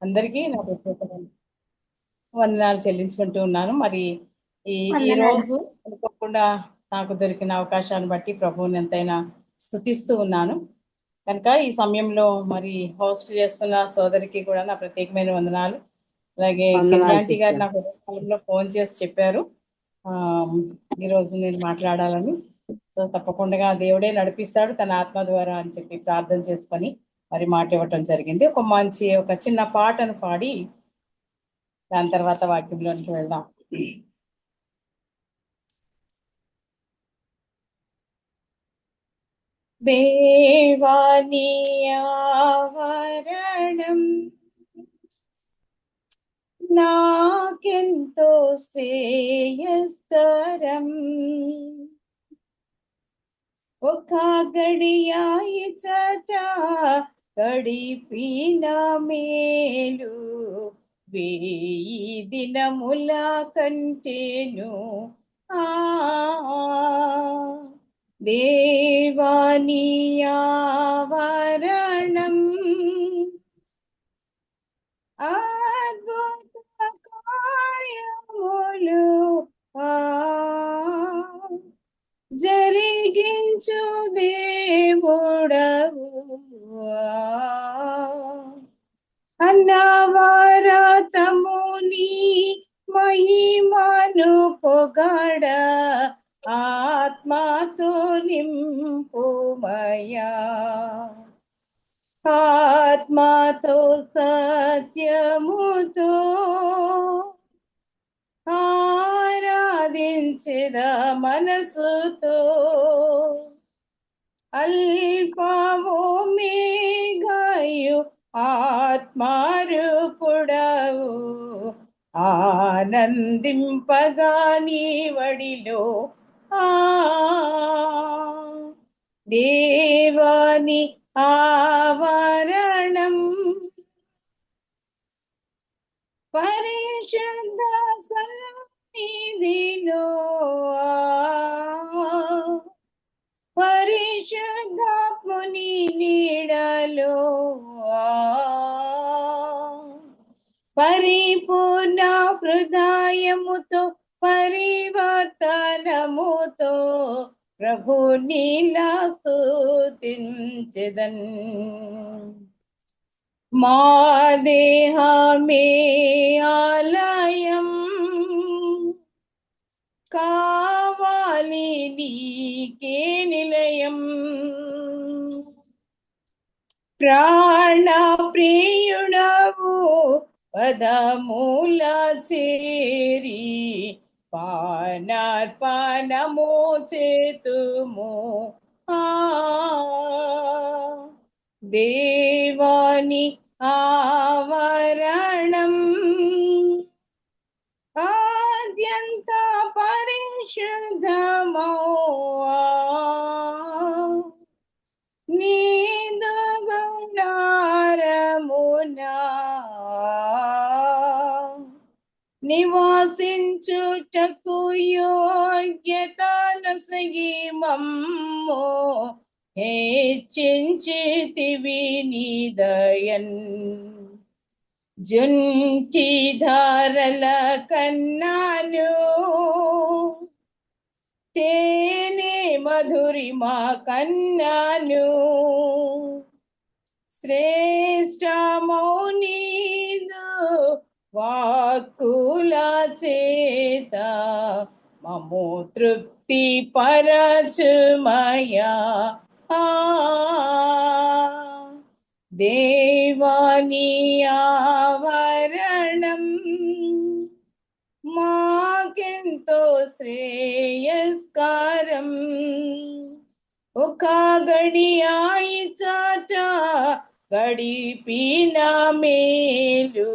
అందరికీ నా ప్రత్యేక వందనాలు చెల్లించుకుంటూ ఉన్నాను. మరి ఈ వందనాలు. రోజు అనుకోకుండా నాకు దొరికిన అవకాశాన్ని బట్టి ప్రభువుని ఎంతైనా స్తుతిస్తూ ఉన్నాను. కనుక ఈ సమయంలో మరి హోస్ట్ చేస్తున్న సోదరికి కూడా నా ప్రత్యేకమైన వందనాలు. అలాగే వందనాలు కెజాంటి గారు సిస్టర్. నాకు కాలంలో ఫోన్ చేసి చెప్పారు ఈరోజు నేను మాట్లాడాలని. సో తప్పకుండా దేవుడే నడిపిస్తాడు తన ఆత్మ ద్వారా అని చెప్పి ప్రార్థన చేసుకొని మరి మాట ఇవ్వటం జరిగింది. ఒక చిన్న పాటను పాడి దాని తర్వాత వాక్యంలోనికి వెళ్దాం. దేవాని ఆవరణం నాకెంతో శ్రేయస్కరం, ఒక గడియాయి చట గడిపిన మేలు వేయి దినముల కంటేను. దేవాని ఆవరణం అద్భుత కార్యములు జరిగించు దేవుడవు, అన్నవరతముని మహిమను పొగడ ఆత్మతో నింపుమయా, ఆత్మతో సత్యముతో ఆరాధించెద మనసుతో, అల్పము మేఘయు ఆత్మారూపుడవు, ఆనందింపగా నీ వడిలో దేవాని ఆవరణం పరిశుద్ధ సన్నిధిలో, పరిశుద్ధాత్ముని నీడలో, పరిపూర్ణ హృదయముతో పరివర్తనముతో ప్రభు నీలా స్తుతించెదన్. మా దేహమే ఆలయం కావాలి నీకే నిలయం, ప్రాణ ప్రియుడవు పదమూల చేరి పానార్పణము చేతుము. దేవాని ఆవరణం అత్యంత పరిశుద్ధమౌ నీదు గుణారమునా నివాసించుటకు యోగ్యతను సగి మమ్మో హెచ్చించితివి నీ దయన్. జుంటి ధారల కన్నాను తేనె మధురిమా కన్నాను, శ్రేష్టమౌనీదు వాక్కుల చేత మము తృప్తి పరచుమయా. దేవాని ఆవరణం మాకెంతో శ్రేయస్కరం, ఒక గడియాయి చాట గడిపిన మేలు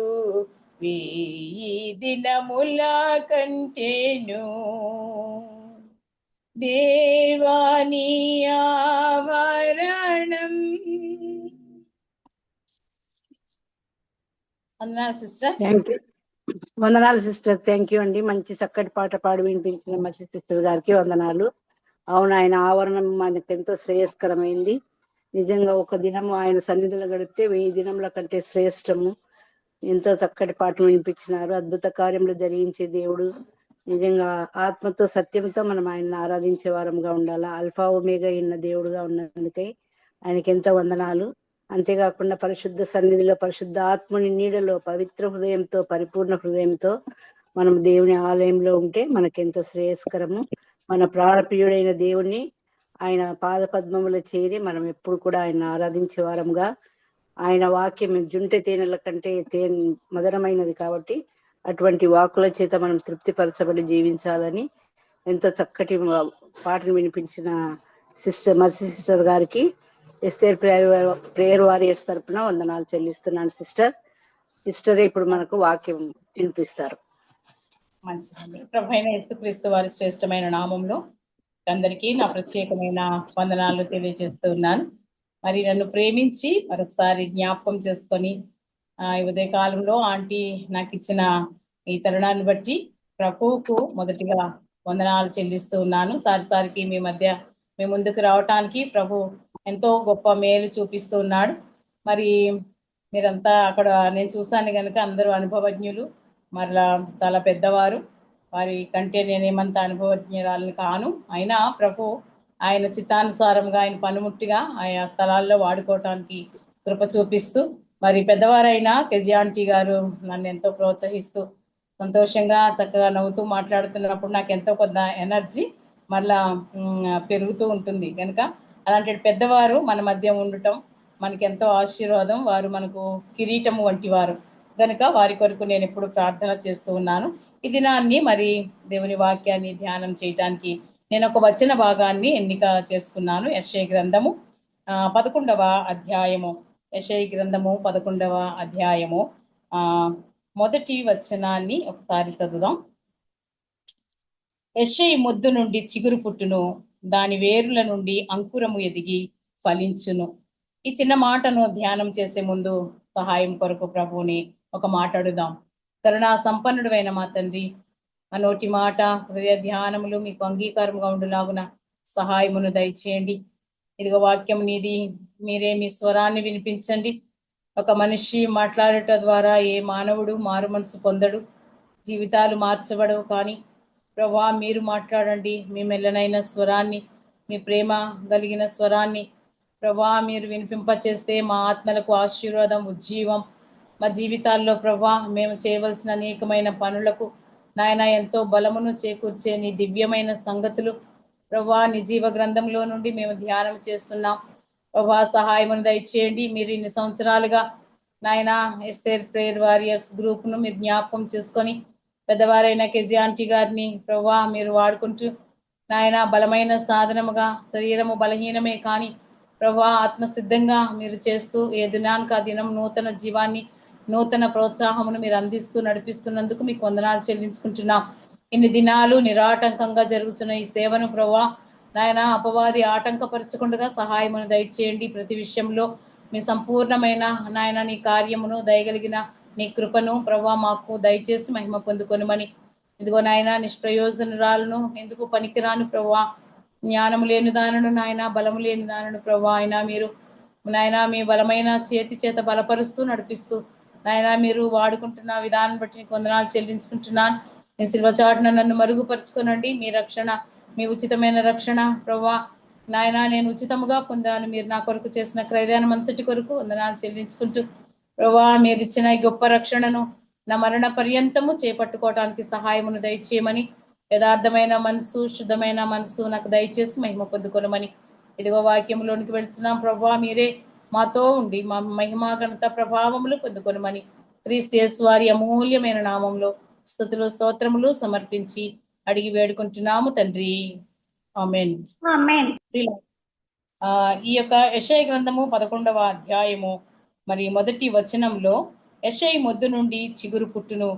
వేయి దినముల కంటేను. దేవాని ఆవరణం. వందనాలు సిస్టర్. వందనాలు సిస్టర్. థ్యాంక్ యూ అండి. మంచి చక్కటి పాట పాడి వినిపించిన మంచి సిస్టర్ గారికి వందనాలు. అవును, ఆయన ఆవరణం మనకు ఎంతో శ్రేయస్కరమైంది. నిజంగా ఒక దినం ఆయన సన్నిధిలో గడిపితే 1000 దినముల కంటే శ్రేష్టము. ఎంతో చక్కటి పాటలు వినిపించినారు. అద్భుత కార్యములు జరిగించే దేవుడు. నిజంగా ఆత్మతో సత్యంతో మనం ఆయన్ని ఆరాధించే వారంగా ఉండాలా. అల్ఫా ఒమేగా ఉన్న దేవుడుగా ఉన్నందుకై ఆయనకి ఎంతో వందనాలు. అంతేకాకుండా పరిశుద్ధ సన్నిధిలో పరిశుద్ధ ఆత్మని నీడలో పవిత్ర హృదయంతో పరిపూర్ణ హృదయంతో మనం దేవుని ఆలయంలో ఉంటే మనకెంతో శ్రేయస్కరము. మన ప్రాణప్రియుడైన దేవుణ్ణి ఆయన పాద పద్మములో చేరి మనం ఎప్పుడు కూడా ఆయన ఆరాధించే వారంగా, ఆయన వాక్యం జుంటె తేనెల కంటే మధురమైనది కాబట్టి అటువంటి వాక్కుల చేత మనం తృప్తిపరచబడి జీవించాలని ఎంతో చక్కటి పాటను వినిపించిన మర్సీ సిస్టర్ గారికి ఎస్తేర్ ప్రేయర్ వారియర్స్ తరపున వందనాలు చెల్లిస్తున్నాను. సిస్టర్ ఇప్పుడు మనకు వాక్యం వినిపిస్తారు. మంచిదండి. ప్రభువైన యేసుక్రీస్తు వారి శ్రేష్టమైన నామంలో అందరికీ నా ప్రత్యేకమైన వందనాలు తెలియజేస్తూ ఉన్నాను. మరి నన్ను ప్రేమించి మరొకసారి జ్ఞాపకం చేసుకొని ఈ ఉదయకాలంలో ఆంటీ నాకు ఇచ్చిన ఈ తరుణాన్ని బట్టి ప్రభువుకు మొదటిగా వందనాలు చెల్లిస్తూ ఉన్నాను. సారికి మీ ముందుకు రావటానికి ప్రభు ఎంతో గొప్ప మేలు చూపిస్తూ ఉన్నాడు. మరి మీరంతా అక్కడ నేను చూశాను కనుక అందరూ అనుభవజ్ఞులు, మరలా చాలా పెద్దవారు. వారి కంటే నేనేమంత అనుభవజ్ఞరాలను కాను. అయినా ప్రభు ఆయన చిత్తానుసారంగా ఆయన పనిముట్టిగా ఆయా స్థలాల్లో వాడుకోవటానికి కృప చూపిస్తూ, మరి పెద్దవారైన కెజియాంటీ గారు నన్ను ఎంతో ప్రోత్సహిస్తూ సంతోషంగా చక్కగా నవ్వుతూ మాట్లాడుతున్నప్పుడు నాకు ఎంతో కొంత ఎనర్జీ మళ్ళా పెరుగుతూ ఉంటుంది. కనుక అలాంటి పెద్దవారు మన మధ్య ఉండటం మనకి ఎంతో ఆశీర్వాదం. వారు మనకు కిరీటము వంటి వారు కనుక వారి కొరకు నేను ఎప్పుడు ప్రార్థన చేస్తూ ఉన్నాను. ఈ దినాన్ని మరి దేవుని వాక్యాన్ని ధ్యానం చేయటానికి నేను ఒక వచన భాగాన్ని ఎన్నిక చేసుకున్నాను. యెషయా గ్రంథము 11వ అధ్యాయము. యెషయా గ్రంథము 11వ అధ్యాయము మొదటి వచనాన్ని ఒకసారి చదువుదాం. యెషయా మొద్దు నుండి చిగురు పుట్టును, దాని వేరుల నుండి అంకురము ఎదిగి ఫలించును. ఈ చిన్న మాటను ధ్యానం చేసే ముందు సహాయం కొరకు ప్రభువుని ఒక మాట అడుగుదాం. కరుణా సంపన్నుడైన మా తండ్రి, మా నోటి మాట హృదయ ధ్యానములు మీకు అంగీకారంగా ఉండులాగున సహాయమును దయచేయండి. ఇదిగో వాక్యం నీది, మీరే మీ స్వరాన్ని వినిపించండి. ఒక మనిషి మాట్లాడట ద్వారా ఏ మానవుడు మారు మనసు పొందడు, జీవితాలు మార్చబడవు. కానీ ప్రభువా మీరు మాట్లాడండి. మీ మెల్లనైన స్వరాన్ని, మీ ప్రేమ కలిగిన స్వరాన్ని ప్రభువా మీరు వినిపింపచేస్తే మా ఆత్మలకు ఆశీర్వాదం, ఉజ్జీవం. మా జీవితాల్లో ప్రభువా మేము చేయవలసిన అనేకమైన పనులకు నాయన ఎంతో బలమును చేకూర్చే నీ దివ్యమైన సంగతులు ప్రభువా నీ జీవ గ్రంథంలో నుండి మేము ధ్యానం చేస్తున్నాం. ప్రభువా సహాయమును దయచేయండి. మీరు ఇన్ని సంవత్సరాలుగా నాయన ఎస్తేర్ ప్రేయర్ వారియర్స్ గ్రూప్ను మీరు జ్ఞాపకం చేసుకొని పెద్దవారైన కెజియాంటీ గారిని ప్రభువా మీరు వాడుకుంటూ నాయన బలమైన సాధనముగా, శరీరము బలహీనమే కానీ ప్రభువా ఆత్మసిద్ధంగా మీరు చేస్తూ ఏ దినానికి ఆ దినం నూతన జీవాన్ని, నూతన ప్రోత్సాహమును మీరు అందిస్తూ నడిపిస్తున్నందుకు మీకు వందనాలు చెల్లించుకుంటున్నాం. ఇన్ని దినాలు నిరాటంకంగా జరుగుతున్న ఈ సేవను ప్రభువా నాయన అపవాది ఆటంకపరచకుండా సహాయమును దయచేయండి. ప్రతి విషయంలో మీ సంపూర్ణమైన నాయన నీ కార్యమును, దయగలిగిన నీ కృపను ప్రభువా మాకు దయచేసి మహిమ పొందుకొనుమని. ఇదిగో నాయన నిష్ప్రయోజనరాలను, ఎందుకు పనికిరాను ప్రభువా, జ్ఞానము లేని దానను నాయన, బలము లేని దానను ప్రభువా అయినా మీరు నాయన మీ బలమైన చేతి చేత బలపరుస్తూ నడిపిస్తూ నాయన మీరు వాడుకుంటున్న విధానం బట్టి నీకు వందనాలు చెల్లించుకుంటున్నాను. నీ శిల్వ చాటున నన్ను మరుగుపరుచుకోనండి. మీ రక్షణ, మీ ఉచితమైన రక్షణ ప్రభువా నాయన నేను ఉచితముగా పొందాను. మీరు నా కొరకు చేసిన క్రయదానం అంతటి కొరకు వందనాలు చెల్లించుకుంటూ ప్రభువా మీరు ఇచ్చిన ఈ గొప్ప రక్షణను నా మరణ పర్యంతము చేపట్టుకోవడానికి సహాయమును దయచేయమని, యథార్థమైన మనసు, శుద్ధమైన మనసు నాకు దయచేసి మహిమ పొందుకొనమని ఇదిగో వాక్యంలోనికి వెళ్తున్నాం. ప్రభువా మీరే మాతో ఉండి మా మహిమా ఘనత ప్రభావములు పొందుకొనమని క్రీస్తు యేసు వారి అమూల్యమైన నామంలో స్తుతులు స్తోత్రములు సమర్పించి అడిగి వేడుకుంటున్నాము తండ్రి, ఆమేన్. ఈ యొక్క యెషయా గ్రంథము 11వ అధ్యాయము మరి మొదటి వచనంలో యెషయా మొద్దు నుండి చిగురు పుట్టును,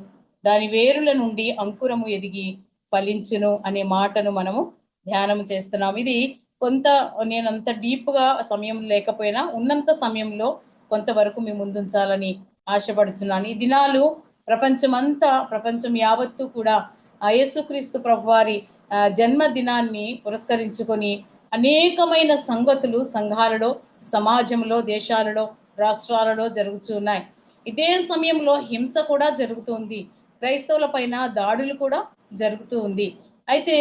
దాని వేరుల నుండి అంకురము ఎదిగి ఫలించును అనే మాటను మనము ధ్యానం చేస్తున్నాం. ఇది కొంత నేనంత డీప్ గా సమయం లేకపోయినా ఉన్నంత సమయంలో కొంతవరకు మీ ముందుంచాలని ఆశపడుతున్నాను. ఈ దినాలు ప్రపంచం యావత్తు కూడా యేసుక్రీస్తు ప్రభువారి జన్మదినాన్ని పురస్కరించుకొని అనేకమైన సంగతులు సంఘాలలో, సమాజంలో, దేశాలలో, రాష్ట్రాలలో జరుగుతున్నాయి. ఇదే సమయంలో హింస కూడా జరుగుతుంది, క్రైస్తవుల పైన దాడులు కూడా జరుగుతూ ఉంది. అయితే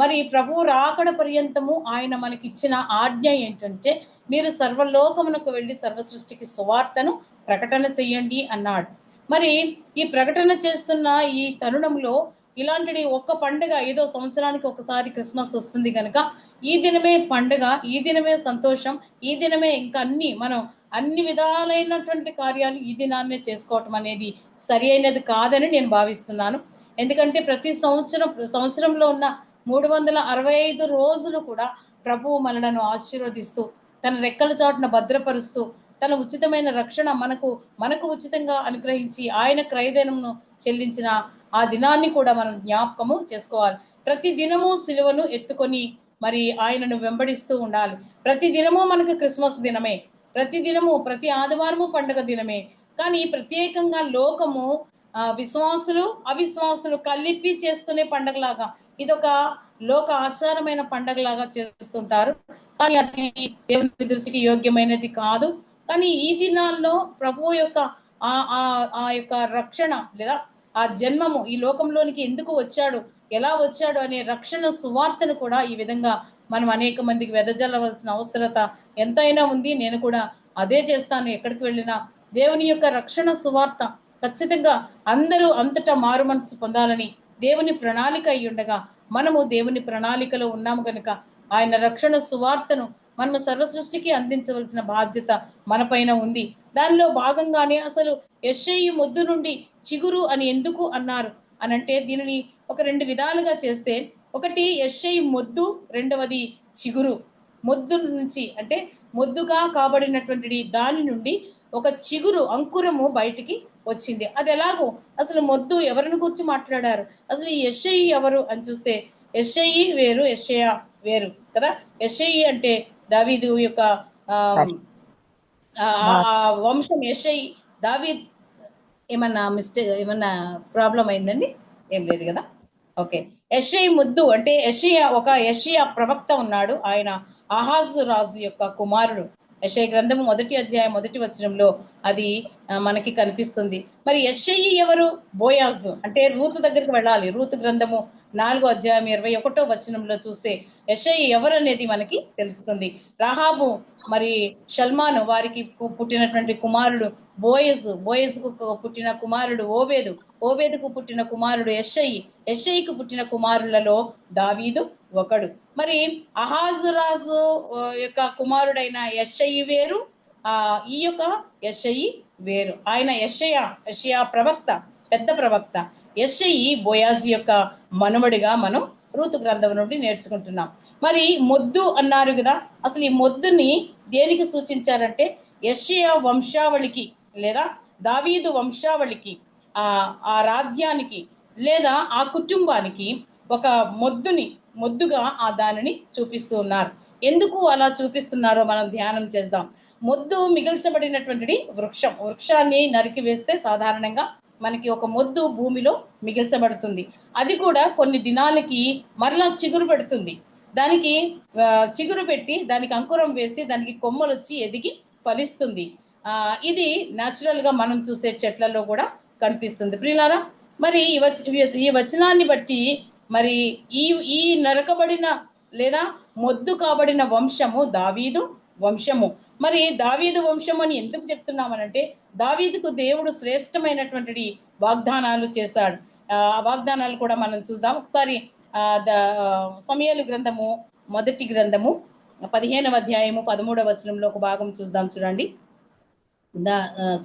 మరి ప్రభు రాకడ పర్యంతము ఆయన మనకిచ్చిన ఆజ్ఞ ఏంటంటే, మీరు సర్వలోకమునకు వెళ్ళి సర్వ సృష్టికి సువార్తను ప్రకటన చెయ్యండి అన్నాడు. మరి ఈ ప్రకటన చేస్తున్న ఈ తరుణంలో ఇలాంటి ఒక్క పండుగ, ఏదో సంవత్సరానికి ఒకసారి క్రిస్మస్ వస్తుంది కనుక ఈ దినమే పండుగ, ఈ దినమే సంతోషం, ఈ దినమే ఇంకా మనం అన్ని విధాలైనటువంటి కార్యాలు ఈ దినాన్నే చేసుకోవటం అనేది సరి అయినది కాదని నేను భావిస్తున్నాను. ఎందుకంటే ప్రతి సంవత్సరంలో ఉన్న 365 రోజులు కూడా ప్రభువు మనలను ఆశీర్వదిస్తూ తన రెక్కల చాటున భద్రపరుస్తూ తన ఉచితమైన రక్షణ మనకు ఉచితంగా అనుగ్రహించి ఆయన క్రయధనమును చెల్లించిన ఆ దినాన్ని కూడా మనం జ్ఞాపకము చేసుకోవాలి. ప్రతి దినము సిలువను ఎత్తుకొని మరి ఆయనను వెంబడిస్తూ ఉండాలి. ప్రతి దినము మనకు క్రిస్మస్ దినమే, ప్రతి దినము ప్రతి ఆదివారము పండుగ దినమే. కానీ ప్రత్యేకంగా లోకము విశ్వాసులు అవిశ్వాసులు కలిపి చేసుకునే పండగలాగా, ఇదొక లోక ఆచారమైన పండగలాగా చేస్తుంటారు. కానీ అది దేవుని దృష్టికి యోగ్యమైనది కాదు. కానీ ఈ దినాల్లో ప్రభు యొక్క ఆ యొక్క రక్షణ లేదా ఆ జన్మము ఈ లోకంలోనికి ఎందుకు వచ్చాడు, ఎలా వచ్చాడు అనే రక్షణ సువార్తను కూడా ఈ విధంగా మనం అనేక మందికి వెదజల్లవలసిన అవసరత ఎంతైనా ఉంది. నేను కూడా అదే చేస్తాను. ఎక్కడికి వెళ్ళినా దేవుని యొక్క రక్షణ సువార్త ఖచ్చితంగా అందరూ అంతటా మారు మనసు పొందాలని దేవుని ప్రణాళిక అయి ఉండగా, మనము దేవుని ప్రణాళికలో ఉన్నాము కనుక ఆయన రక్షణ సువార్తను మనము సర్వ సృష్టికి అందించవలసిన బాధ్యత మన పైన ఉంది. దానిలో భాగంగానే అసలు యెషయి మొద్దు నుండి చిగురు అని ఎందుకు అన్నారు అనంటే, దీనిని ఒక 2 విధాలుగా చేస్తే, ఒకటి యెషయి మొద్దు, రెండవది చిగురు. మొద్దు నుంచి అంటే మొద్దుగా కాబడినటువంటి దాని నుండి ఒక చిగురు అంకురము బయటికి వచ్చింది. అది ఎలాగో, అసలు మొద్దు ఎవరిని గురించి మాట్లాడారు, అసలు ఈ యెషయి ఎవరు అని చూస్తే, యెషయి వేరు, యెషయా వేరు కదా. యెషయి అంటే దావీదు యొక్క వంశం. యెషయి దావీద్ ఏమన్నా ఏమన్నా ప్రాబ్లం అయిందండి? ఏం లేదు కదా. ఓకే. యెషయి ముద్దు అంటే యెషయా ప్రవక్త ఉన్నాడు. ఆయన ఆహాజు రాజు యొక్క కుమారుడు. యెషయా గ్రంథము 1వ అధ్యాయం 1వ వచనంలో అది మనకి కనిపిస్తుంది. మరి యెషయి ఎవరు? బోయాజు అంటే రూతు దగ్గరికి వెళ్ళాలి. రూతు గ్రంథము 4వ అధ్యాయం 21వ వచనంలో చూస్తే యెషయి ఎవరు అనేది మనకి తెలుస్తుంది. రాహాబు మరి షల్మాను వారికి పుట్టినటువంటి కుమారుడు బోయజుకు పుట్టిన కుమారుడు ఓబేదుకు పుట్టిన కుమారుడు యెషయికి పుట్టిన కుమారులలో దావీదు ఒకడు. మరి అహాజు రాజు యొక్క కుమారుడైన యెషయి వేరు, ఈ యొక్క యెషయి వేరు. ఆయన యెషయా ప్రవక్త, పెద్ద ప్రవక్త. యెషయి బోయాజు యొక్క మనుమడిగా మనం రూతు గ్రంథం నుండి నేర్చుకుంటున్నాం. మరి మొద్దు అన్నారు కదా, అసలు ఈ మొద్దుని దేనికి సూచించారంటే యెషయా వంశావళికి లేదా దావీదు వంశావళికి, ఆ రాజ్యానికి లేదా ఆ కుటుంబానికి ఒక మొద్దుగా ఆ దానిని చూపిస్తూ ఉన్నారు. ఎందుకు అలా చూపిస్తున్నారో మనం ధ్యానం చేద్దాం. మొద్దు మిగిల్చబడినటువంటి వృక్షాన్ని నరికి వేస్తే సాధారణంగా మనకి ఒక మొద్దు భూమిలో మిగిల్చబడుతుంది. అది కూడా కొన్ని దినాలకి మరలా చిగురు పెడుతుంది. దానికి చిగురు పెట్టి దానికి అంకురం వేసి దానికి కొమ్మలు వచ్చి ఎదిగి ఫలిస్తుంది. ఇది న్యాచురల్ గా మనం చూసే చెట్లలో కూడా కనిపిస్తుంది. ప్రియులారా, మరి ఈ వచనాన్ని బట్టి మరి ఈ నరకబడిన లేదా మొద్దు కాబడిన వంశము దావీదు వంశము. మరి దావీదు వంశం అని ఎందుకు చెప్తున్నామనంటే, దావీదుకు దేవుడు శ్రేష్టమైనటువంటి వాగ్దానాలు చేశాడు. ఆ వాగ్దానాలు కూడా మనం చూద్దాం ఒకసారి. సమూయేలు గ్రంథము 1వ గ్రంథము 15వ అధ్యాయము 13వ వచనంలో ఒక భాగం చూద్దాం. చూడండి.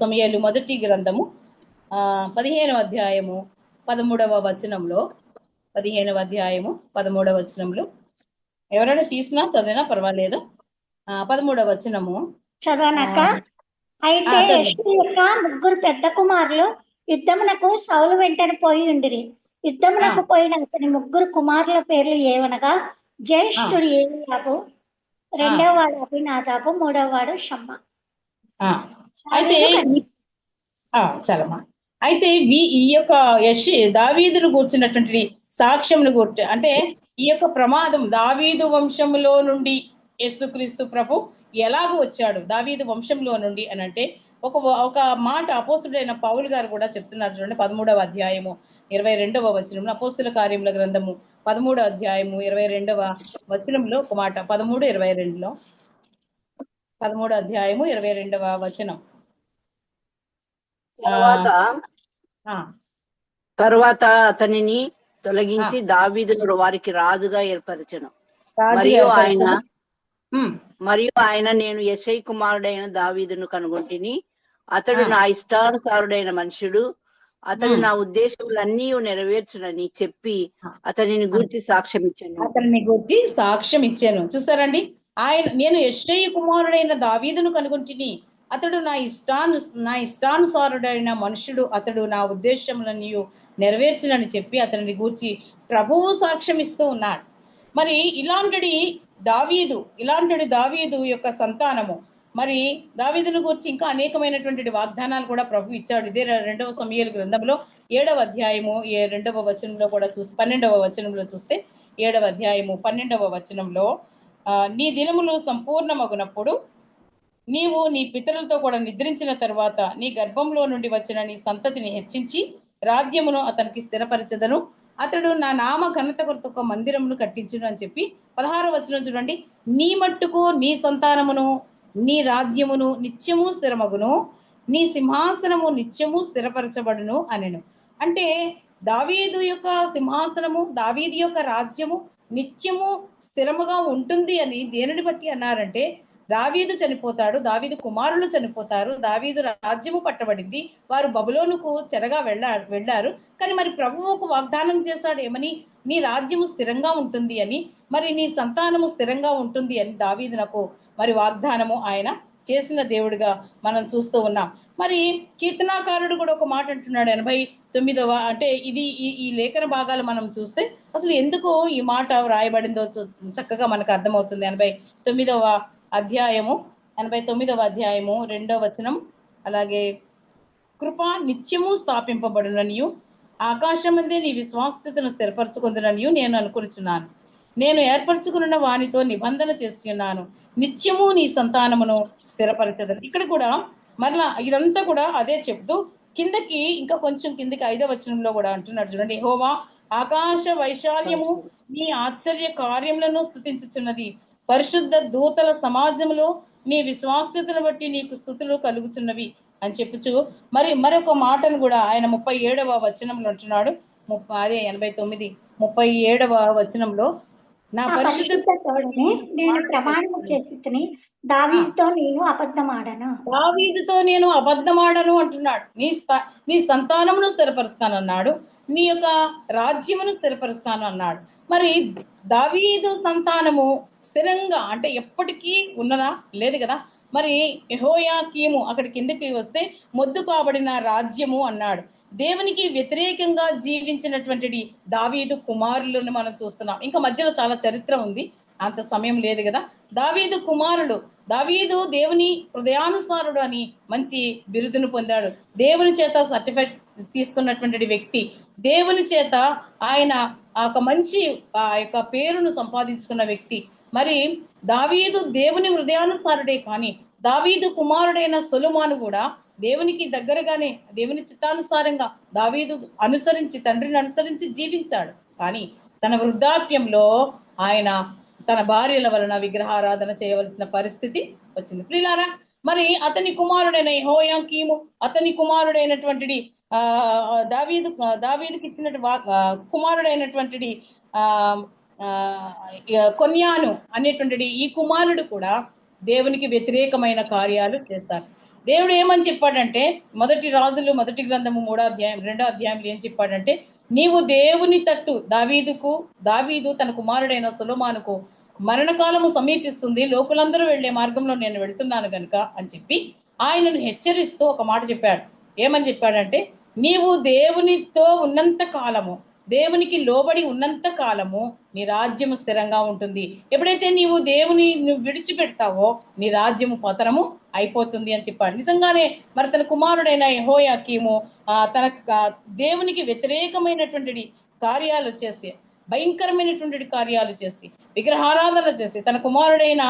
సమూయేలు 1వ గ్రంథము 15వ అధ్యాయము 13వ వచనంలో 15వ అధ్యాయము 13వ వచనంలో ఎవరైనా తీసినా చదివినా పర్వాలేదు. 13వ వచనము చదవనక. అయితే యెషయి యొక్క 3 పెద్ద కుమారులు యుద్ధమునకు సౌలు వెంటనే పోయి ఉండిరి. యుద్ధమునకు పోయిన అతని 3 కుమారుల పేర్లు ఏవనగా, జ్యేష్ఠుడు ఏలీయాబు, రెండవ వాడు అబీనాదాబు, మూడవ వాడు షమ్మా. అయితే ఈ యొక్క దావీదును కూర్చున్నటువంటి సాక్ష్యంను గుర్తు అంటే, ఈ యొక్క ప్రమాదం దావీదు వంశంలో నుండి యేసుక్రీస్తు ప్రభు ఎలాగూ వచ్చాడు దావీదు వంశంలో నుండి అని అంటే, ఒక ఒక మాట అపోస్తుడైన పౌలు గారు కూడా చెప్తున్నారు చూడండి. 13వ అధ్యాయము 22వ వచనంలో, అపోస్తుల కార్యముల గ్రంథము 13వ అధ్యాయము 22వ వచనంలో ఒక మాట, 13:22లో 13వ అధ్యాయము 22వ వచనం. తరువాత అతనిని తొలగించి దావీదును వారికి రాజుగా ఏర్పరచెను. మరియు ఆయన నేను యెషై కుమారుడైన దావీదును కనుగొంటిని, అతడు నా ఇష్టానుసారుడైన మనుషుడు, అతడు నా ఉద్దేశములన్నీ నెరవేర్చునని చెప్పి అతనిని గూర్చి సాక్ష్యం ఇచ్చాను. చూసారండి, నేను యెషై కుమారుడైన దావీదును కనుగొంటిని, అతడు నా ఇష్టానుసారుడైన మనుషుడు, అతడు నా ఉద్దేశములన్నీ నెరవేర్చునని చెప్పి అతనిని గూర్చి ప్రభువు సాక్ష్యం ఇస్తూ ఉన్నాడు. మరి ఇలాంటి దావీదు యొక్క సంతానము, మరి దావీదును గురించి ఇంకా అనేకమైనటువంటి వాగ్దానాలు కూడా ప్రభు ఇచ్చాడు. ఇదే 2వ సమూయేలు గ్రంథంలో 7వ అధ్యాయము 2వ వచనంలో కూడా చూస్తే, 12వ వచనంలో చూస్తే 7వ అధ్యాయము 12వ వచనంలో, నీ దినములు సంపూర్ణమగునప్పుడు నీవు నీ పితరులతో కూడా నిద్రించిన తర్వాత నీ గర్భంలో నుండి వచ్చిన నీ సంతతిని హెచ్చించి రాజ్యమును అతనికి స్థిరపరచదను, అతడు నా నామ ఘనత కొరకు ఒక మందిరమును కట్టించును అని చెప్పి 16వ వచనం చూడండి. నీ మట్టుకు నీ సంతానమును నీ రాజ్యమును నిత్యము స్థిరమగును, నీ సింహాసనము నిత్యము స్థిరపరచబడును అనెను. అంటే దావీదు యొక్క సింహాసనము, దావీదు యొక్క రాజ్యము నిత్యము స్థిరముగా ఉంటుంది అని దేనిని బట్టి అన్నారంటే, దావీదు చనిపోతాడు, దావీదు కుమారులు చనిపోతారు, దావీదు రాజ్యము పట్టబడింది, వారు బబులోనుకు చెరగా వెళ్ళారు. కానీ మరి ప్రభువుకు వాగ్దానం చేశాడు ఏమని? నీ రాజ్యము స్థిరంగా ఉంటుంది అని, మరి నీ సంతానము స్థిరంగా ఉంటుంది అని దావీదునకు మరి వాగ్దానము ఆయన చేసిన దేవుడిగా మనం చూస్తూ ఉన్నాం. మరి కీర్తనాకారుడు కూడా ఒక మాట అంటున్నాడు 89వ, అంటే ఇది ఈ లేఖన భాగాలు మనం చూస్తే అసలు ఎందుకు ఈ మాట వ్రాయబడిందో చక్కగా మనకు అర్థమవుతుంది. 89వ అధ్యాయము 2వ వచనం, అలాగే కృప నిత్యము స్థాపింపబడుననియు ఆకాశమందే నీ విశ్వాసతను స్థిరపరచుకుందుననియు నేను అనుకొనుచున్నాను. నేను ఏర్పరచుకున్న వానితో నిబంధన చేస్తున్నాను, నిత్యము నీ సంతానమును స్థిరపరచదని. ఇక్కడ కూడా మరలా ఇదంతా కూడా అదే చెప్తూ కిందకి ఇంకా కొంచెం కిందకి 5వ వచనంలో కూడా అంటున్నాడు చూడండి. యెహోవా ఆకాశ వైశాల్యము నీ ఆశ్చర్య కార్యములను స్తుతించుచున్నది, పరిశుద్ధ దూతల సమాజంలో నీ విశ్వాస్యతను బట్టి నీకు స్తుతులు కలుగుచున్నవి అని చెప్పుచు మరి మరొక మాటను కూడా ఆయన 37వ వచనంలో అంటున్నాడు. 37వ వచనంలో, నా పరిశుద్ధ నేను ప్రమాణము చేసి దావీదుతో నేను అబద్ధమాడను అంటున్నాడు. నీ సంతానమును స్థిరపరుస్తానన్నాడు, నీ యొక్క రాజ్యమును స్థిరపరుస్తాను అన్నాడు. మరి దావీదు సంతానము స్థిరంగా అంటే ఎప్పటికీ ఉన్నదా? లేదు కదా. మరి యెహోయాకీము అక్కడి కిందకి వస్తే మొద్దు కాబడిన రాజ్యము అన్నాడు. దేవునికి వ్యతిరేకంగా జీవించినటువంటి దావీదు కుమారులను మనం చూస్తున్నాం. ఇంకా మధ్యలో చాలా చరిత్ర ఉంది, అంత సమయం లేదు కదా. దావీదు కుమారుడు, దావీదు దేవుని హృదయానుసారుడు అని మంచి బిరుదును పొందాడు. దేవుని చేత సర్టిఫికేట్ తీసుకున్నటువంటి వ్యక్తి, దేవుని చేత ఆయన ఒక మంచి ఆ యొక్క పేరును సంపాదించుకున్న వ్యక్తి. మరి దావీదు దేవుని హృదయానుసారుడే, కానీ దావీదు కుమారుడైన సొలొమోను కూడా దేవునికి దగ్గరగానే దేవుని చిత్తానుసారంగా దావీదు తండ్రిని అనుసరించి జీవించాడు. కానీ తన వృద్ధాప్యంలో ఆయన తన భార్యల వలన విగ్రహారాధన చేయవలసిన పరిస్థితి వచ్చింది. ప్రియులారా, మరి అతని కుమారుడైన యెహోయాకీము, అతని కుమారుడైనటువంటి దావీదుకి ఇచ్చినటువంటి కుమారుడైనటువంటి కొన్యాను అనేటువంటి ఈ కుమారుడు కూడా దేవునికి వ్యతిరేకమైన కార్యాలు చేశారు. దేవుడు ఏమని చెప్పాడంటే, మొదటి రాజులు మొదటి గ్రంథము 3వ అధ్యాయం 2వ అధ్యాయంలో ఏం చెప్పాడంటే, నీవు దేవుని తట్టు దావీదు తన కుమారుడైన సొలొమోనుకు మరణకాలము సమీపిస్తుంది, లోకులందరూ వెళ్లే మార్గంలో నేను వెళ్తున్నాను గనుక అని చెప్పి ఆయనను హెచ్చరిస్తూ ఒక మాట చెప్పాడు. ఏమని చెప్పాడంటే, నీవు దేవునితో ఉన్నంత కాలము, దేవునికి లోబడి ఉన్నంత కాలము నీ రాజ్యము స్థిరంగా ఉంటుంది. ఎప్పుడైతే నీవు దేవుని విడిచిపెడతావో నీ రాజ్యము పతనము అయిపోతుంది అని చెప్పాడు. నిజంగానే మరి తన కుమారుడైన యెహోయాకీము తన దేవునికి వ్యతిరేకమైనటువంటి కార్యాలు చేసి, భయంకరమైనటువంటి కార్యాలు చేసి, విగ్రహారాధన చేసి, తన కుమారుడైన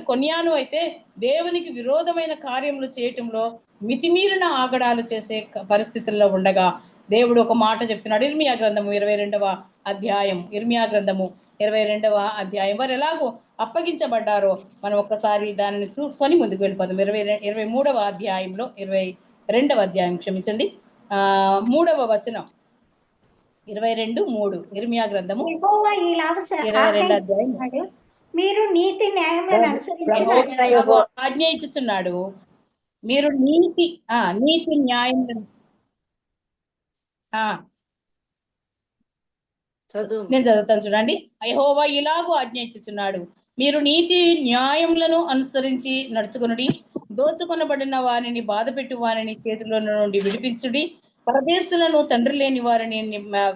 కొన్యాను అయితే దేవునికి విరోధమైన కార్యములు చేయటంలో మితిమీరిన ఆగడాలు చేసే పరిస్థితుల్లో ఉండగా దేవుడు ఒక మాట చెప్తున్నాడు. ఇర్మియా గ్రంథము 22వ అధ్యాయం, ఇర్మియా గ్రంథము 22వ అధ్యాయం. వారు ఎలాగో అప్పగించబడ్డారో మనం ఒక్కసారి దానిని చూసుకొని ముందుకు వెళ్ళిపోదాం. 23వ అధ్యాయంలో 22వ అధ్యాయం క్షమించండి, 3వ వచనం, 22:3 ఇర్మియా గ్రంథము 22వ అధ్యాయం. మీరు నీతి న్యాయములను అనుసరించి ఆజ్ఞ ఇచ్చుచున్నాడు, మీరు నీతి న్యాయములను నేను చదువుతాను చూడండి. యెహోవా ఇలాగూ ఆజ్ఞ ఇచ్చుచున్నాడు, మీరు నీతి న్యాయములను అనుసరించి నడుచుకునుడి, దోచుకొనబడిన వారిని బాధపెట్టు వారిని చేతిలో నుండి విడిపించుడి, పరదేశులను తండ్రి లేని వారిని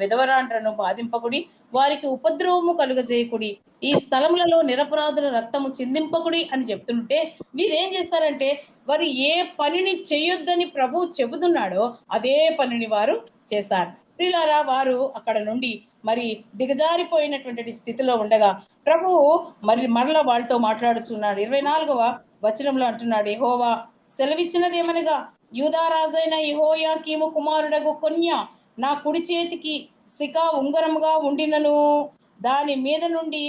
విధవరాండ్రను బాధింపకుడి, వారికి ఉపద్రవము కలుగజేయకుడి, ఈ స్థలములలో నిరపరాధుల రక్తము చిందింపకుడి అని చెప్తుంటే వీరేం చేస్తారంటే వారు ఏ పనిని చేయొద్దని ప్రభు చెబుతున్నాడో అదే పనిని వారు చేశారు. ప్రియులారా, వారు అక్కడ నుండి మరి దిగజారిపోయినటువంటి స్థితిలో ఉండగా ప్రభువు మరలా వాళ్ళతో మాట్లాడుతున్నాడు. 24వ వచనంలో అంటున్నాడు, యెహోవా సెలవిచ్చినది ఏమనగా, యూదారాజైన యెహోయాకీము కుమారుడగు కొన్య నా కుడి చేతికి శిఖ ఉంగరముగా ఉండినను దాని మీద నుండి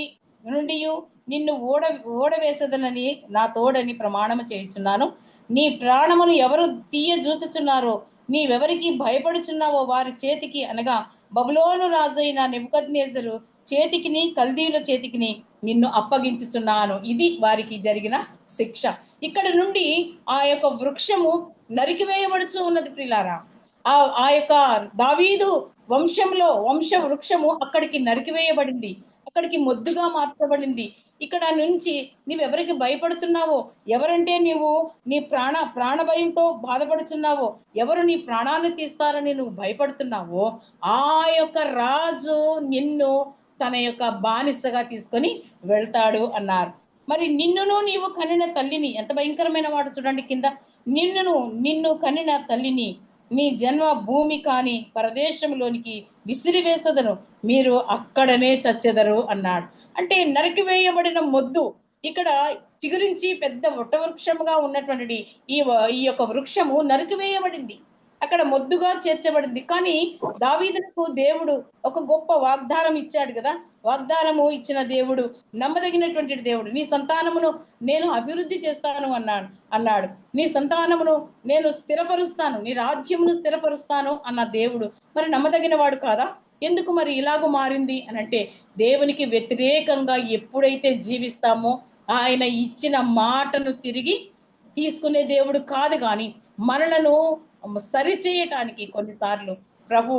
నిన్ను ఓడవేసదనని నా తోడని ప్రమాణము చేయుచున్నాను. నీ ప్రాణమును ఎవరు తీయజూచుచున్నారో, నీవెవరికి భయపడుచున్నావో వారి చేతికి, అనగా బబులోను రాజైన నెబుకద్నెజరు చేతికిని కల్దీయుల చేతికిని నిన్ను అప్పగించుచున్నాను. ఇది వారికి జరిగిన శిక్ష. ఇక్కడ నుండి ఆ యొక్క వృక్షము నరికివేయబడుచు ఉన్నది. ప్రియులారా, ఆ యొక్క దావీదు వంశ వృక్షము అక్కడికి నరికివేయబడింది, అక్కడికి మొద్దుగా మార్చబడింది. ఇక్కడ నుంచి నీవెవరికి భయపడుతున్నావో, ఎవరంటే నీవు నీ ప్రాణ భయంతో బాధపడుతున్నావో, ఎవరు నీ ప్రాణాన్ని తీస్తారని నువ్వు భయపడుతున్నావో ఆ యొక్క రాజు నిన్ను తన యొక్క బానిసగా తీసుకొని వెళ్తాడు అన్నారు. మరి నిన్నును నీవు కనిన తల్లిని, ఎంత భయంకరమైన మాట చూడండి కింద, నిన్ను కనిన తల్లిని నీ జన్మ భూమి కాని పరదేశంలోనికి విసిరివేసదను, మీరు అక్కడనే చచ్చెదరు అన్నాడు. అంటే నరికివేయబడిన మొద్దు ఇక్కడ చిగురించి పెద్ద వృక్షముగా ఉన్నటువంటి ఈ యొక్క వృక్షము నరికివేయబడింది, అక్కడ మొద్దుగా చేర్చబడింది. కానీ దావీదుకు దేవుడు ఒక గొప్ప వాగ్దానం ఇచ్చాడు కదా. వాగ్దానము ఇచ్చిన దేవుడు నమ్మదగినటువంటి దేవుడు. నీ సంతానమును నేను అభివృద్ధి చేస్తాను అన్నాడు. నీ సంతానమును నేను స్థిరపరుస్తాను, నీ రాజ్యమును స్థిరపరుస్తాను అన్న దేవుడు మరి నమ్మదగిన వాడు కాదా? ఎందుకు మరి ఇలాగూ మారింది అని అంటే, దేవునికి వ్యతిరేకంగా ఎప్పుడైతే జీవిస్తామో ఆయన ఇచ్చిన మాటను తిరిగి తీసుకునే దేవుడు కాదు. కానీ మనలను సరిచేయటానికి కొన్నిసార్లు ప్రభు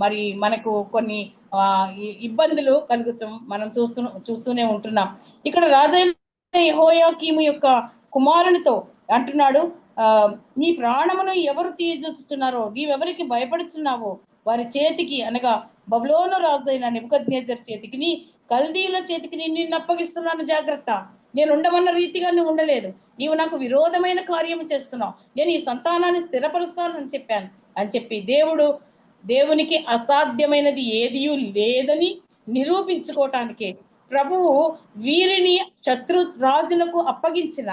మరి మనకు కొన్ని ఇబ్బందులు కలుగుతాం, మనం చూస్తూనే ఉంటున్నాం. ఇక్కడ రాజైన యెహోయాకీము యొక్క కుమారునితో అంటున్నాడు, నీ ప్రాణమును ఎవరు తీయజూచుచున్నారో, నీవెవరికి భయపడుచున్నావో వారి చేతికి, అనగా బబులోను రాజైన నెబుకద్నెజరు చేతికి, కల్దీయుల చేతికి నిన్ను అప్పగిస్తున్నాను, జాగ్రత్త. నేను ఉండమన్న రీతిగా నువ్వు ఉండలేదు, నీవు నాకు విరోధమైన కార్యము చేస్తున్నావు, నేను ఈ సంతానాన్ని స్థిరపరుస్తానని చెప్పాను అని చెప్పి దేవునికి అసాధ్యమైనది ఏదీ లేదని నిరూపించుకోవటానికి ప్రభువు వీరిని శత్రు రాజులకు అప్పగించిన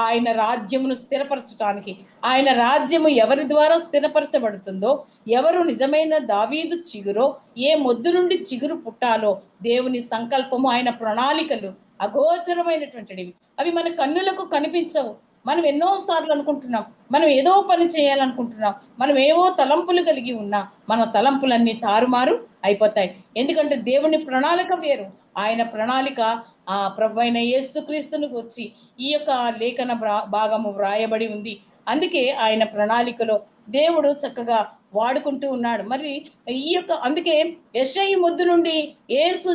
ఆయన రాజ్యమును స్థిరపరచడానికి, ఆయన రాజ్యము ఎవరి ద్వారా స్థిరపరచబడుతుందో, ఎవరు నిజమైన దావీదు చిగురో, ఏ మొద్దు నుండి చిగురు పుట్టాలో దేవుని సంకల్పము, ఆయన ప్రణాళికలు అగోచరమైనటువంటివి. అవి మన కన్నులకు కనిపించవు. మనం ఎన్నోసార్లు అనుకుంటున్నాం, మనం ఏదో పని చేయాలనుకుంటున్నాం, మనం ఏవో తలంపులు కలిగి ఉన్నా మన తలంపులన్నీ తారుమారు అయిపోతాయి. ఎందుకంటే దేవుని ప్రణాళిక వేరు. ఆయన ప్రణాళిక ఆ ప్రభు అయిన యేసుక్రీస్తును వచ్చి ఈ యొక్క లేఖన భాగము వ్రాయబడి ఉంది. అందుకే ఆయన ప్రణాళికలో దేవుడు చక్కగా వాడుకుంటూ ఉన్నాడు. మరి ఈ యొక్క అందుకే యెషయి మొద్దు నుండి యేసు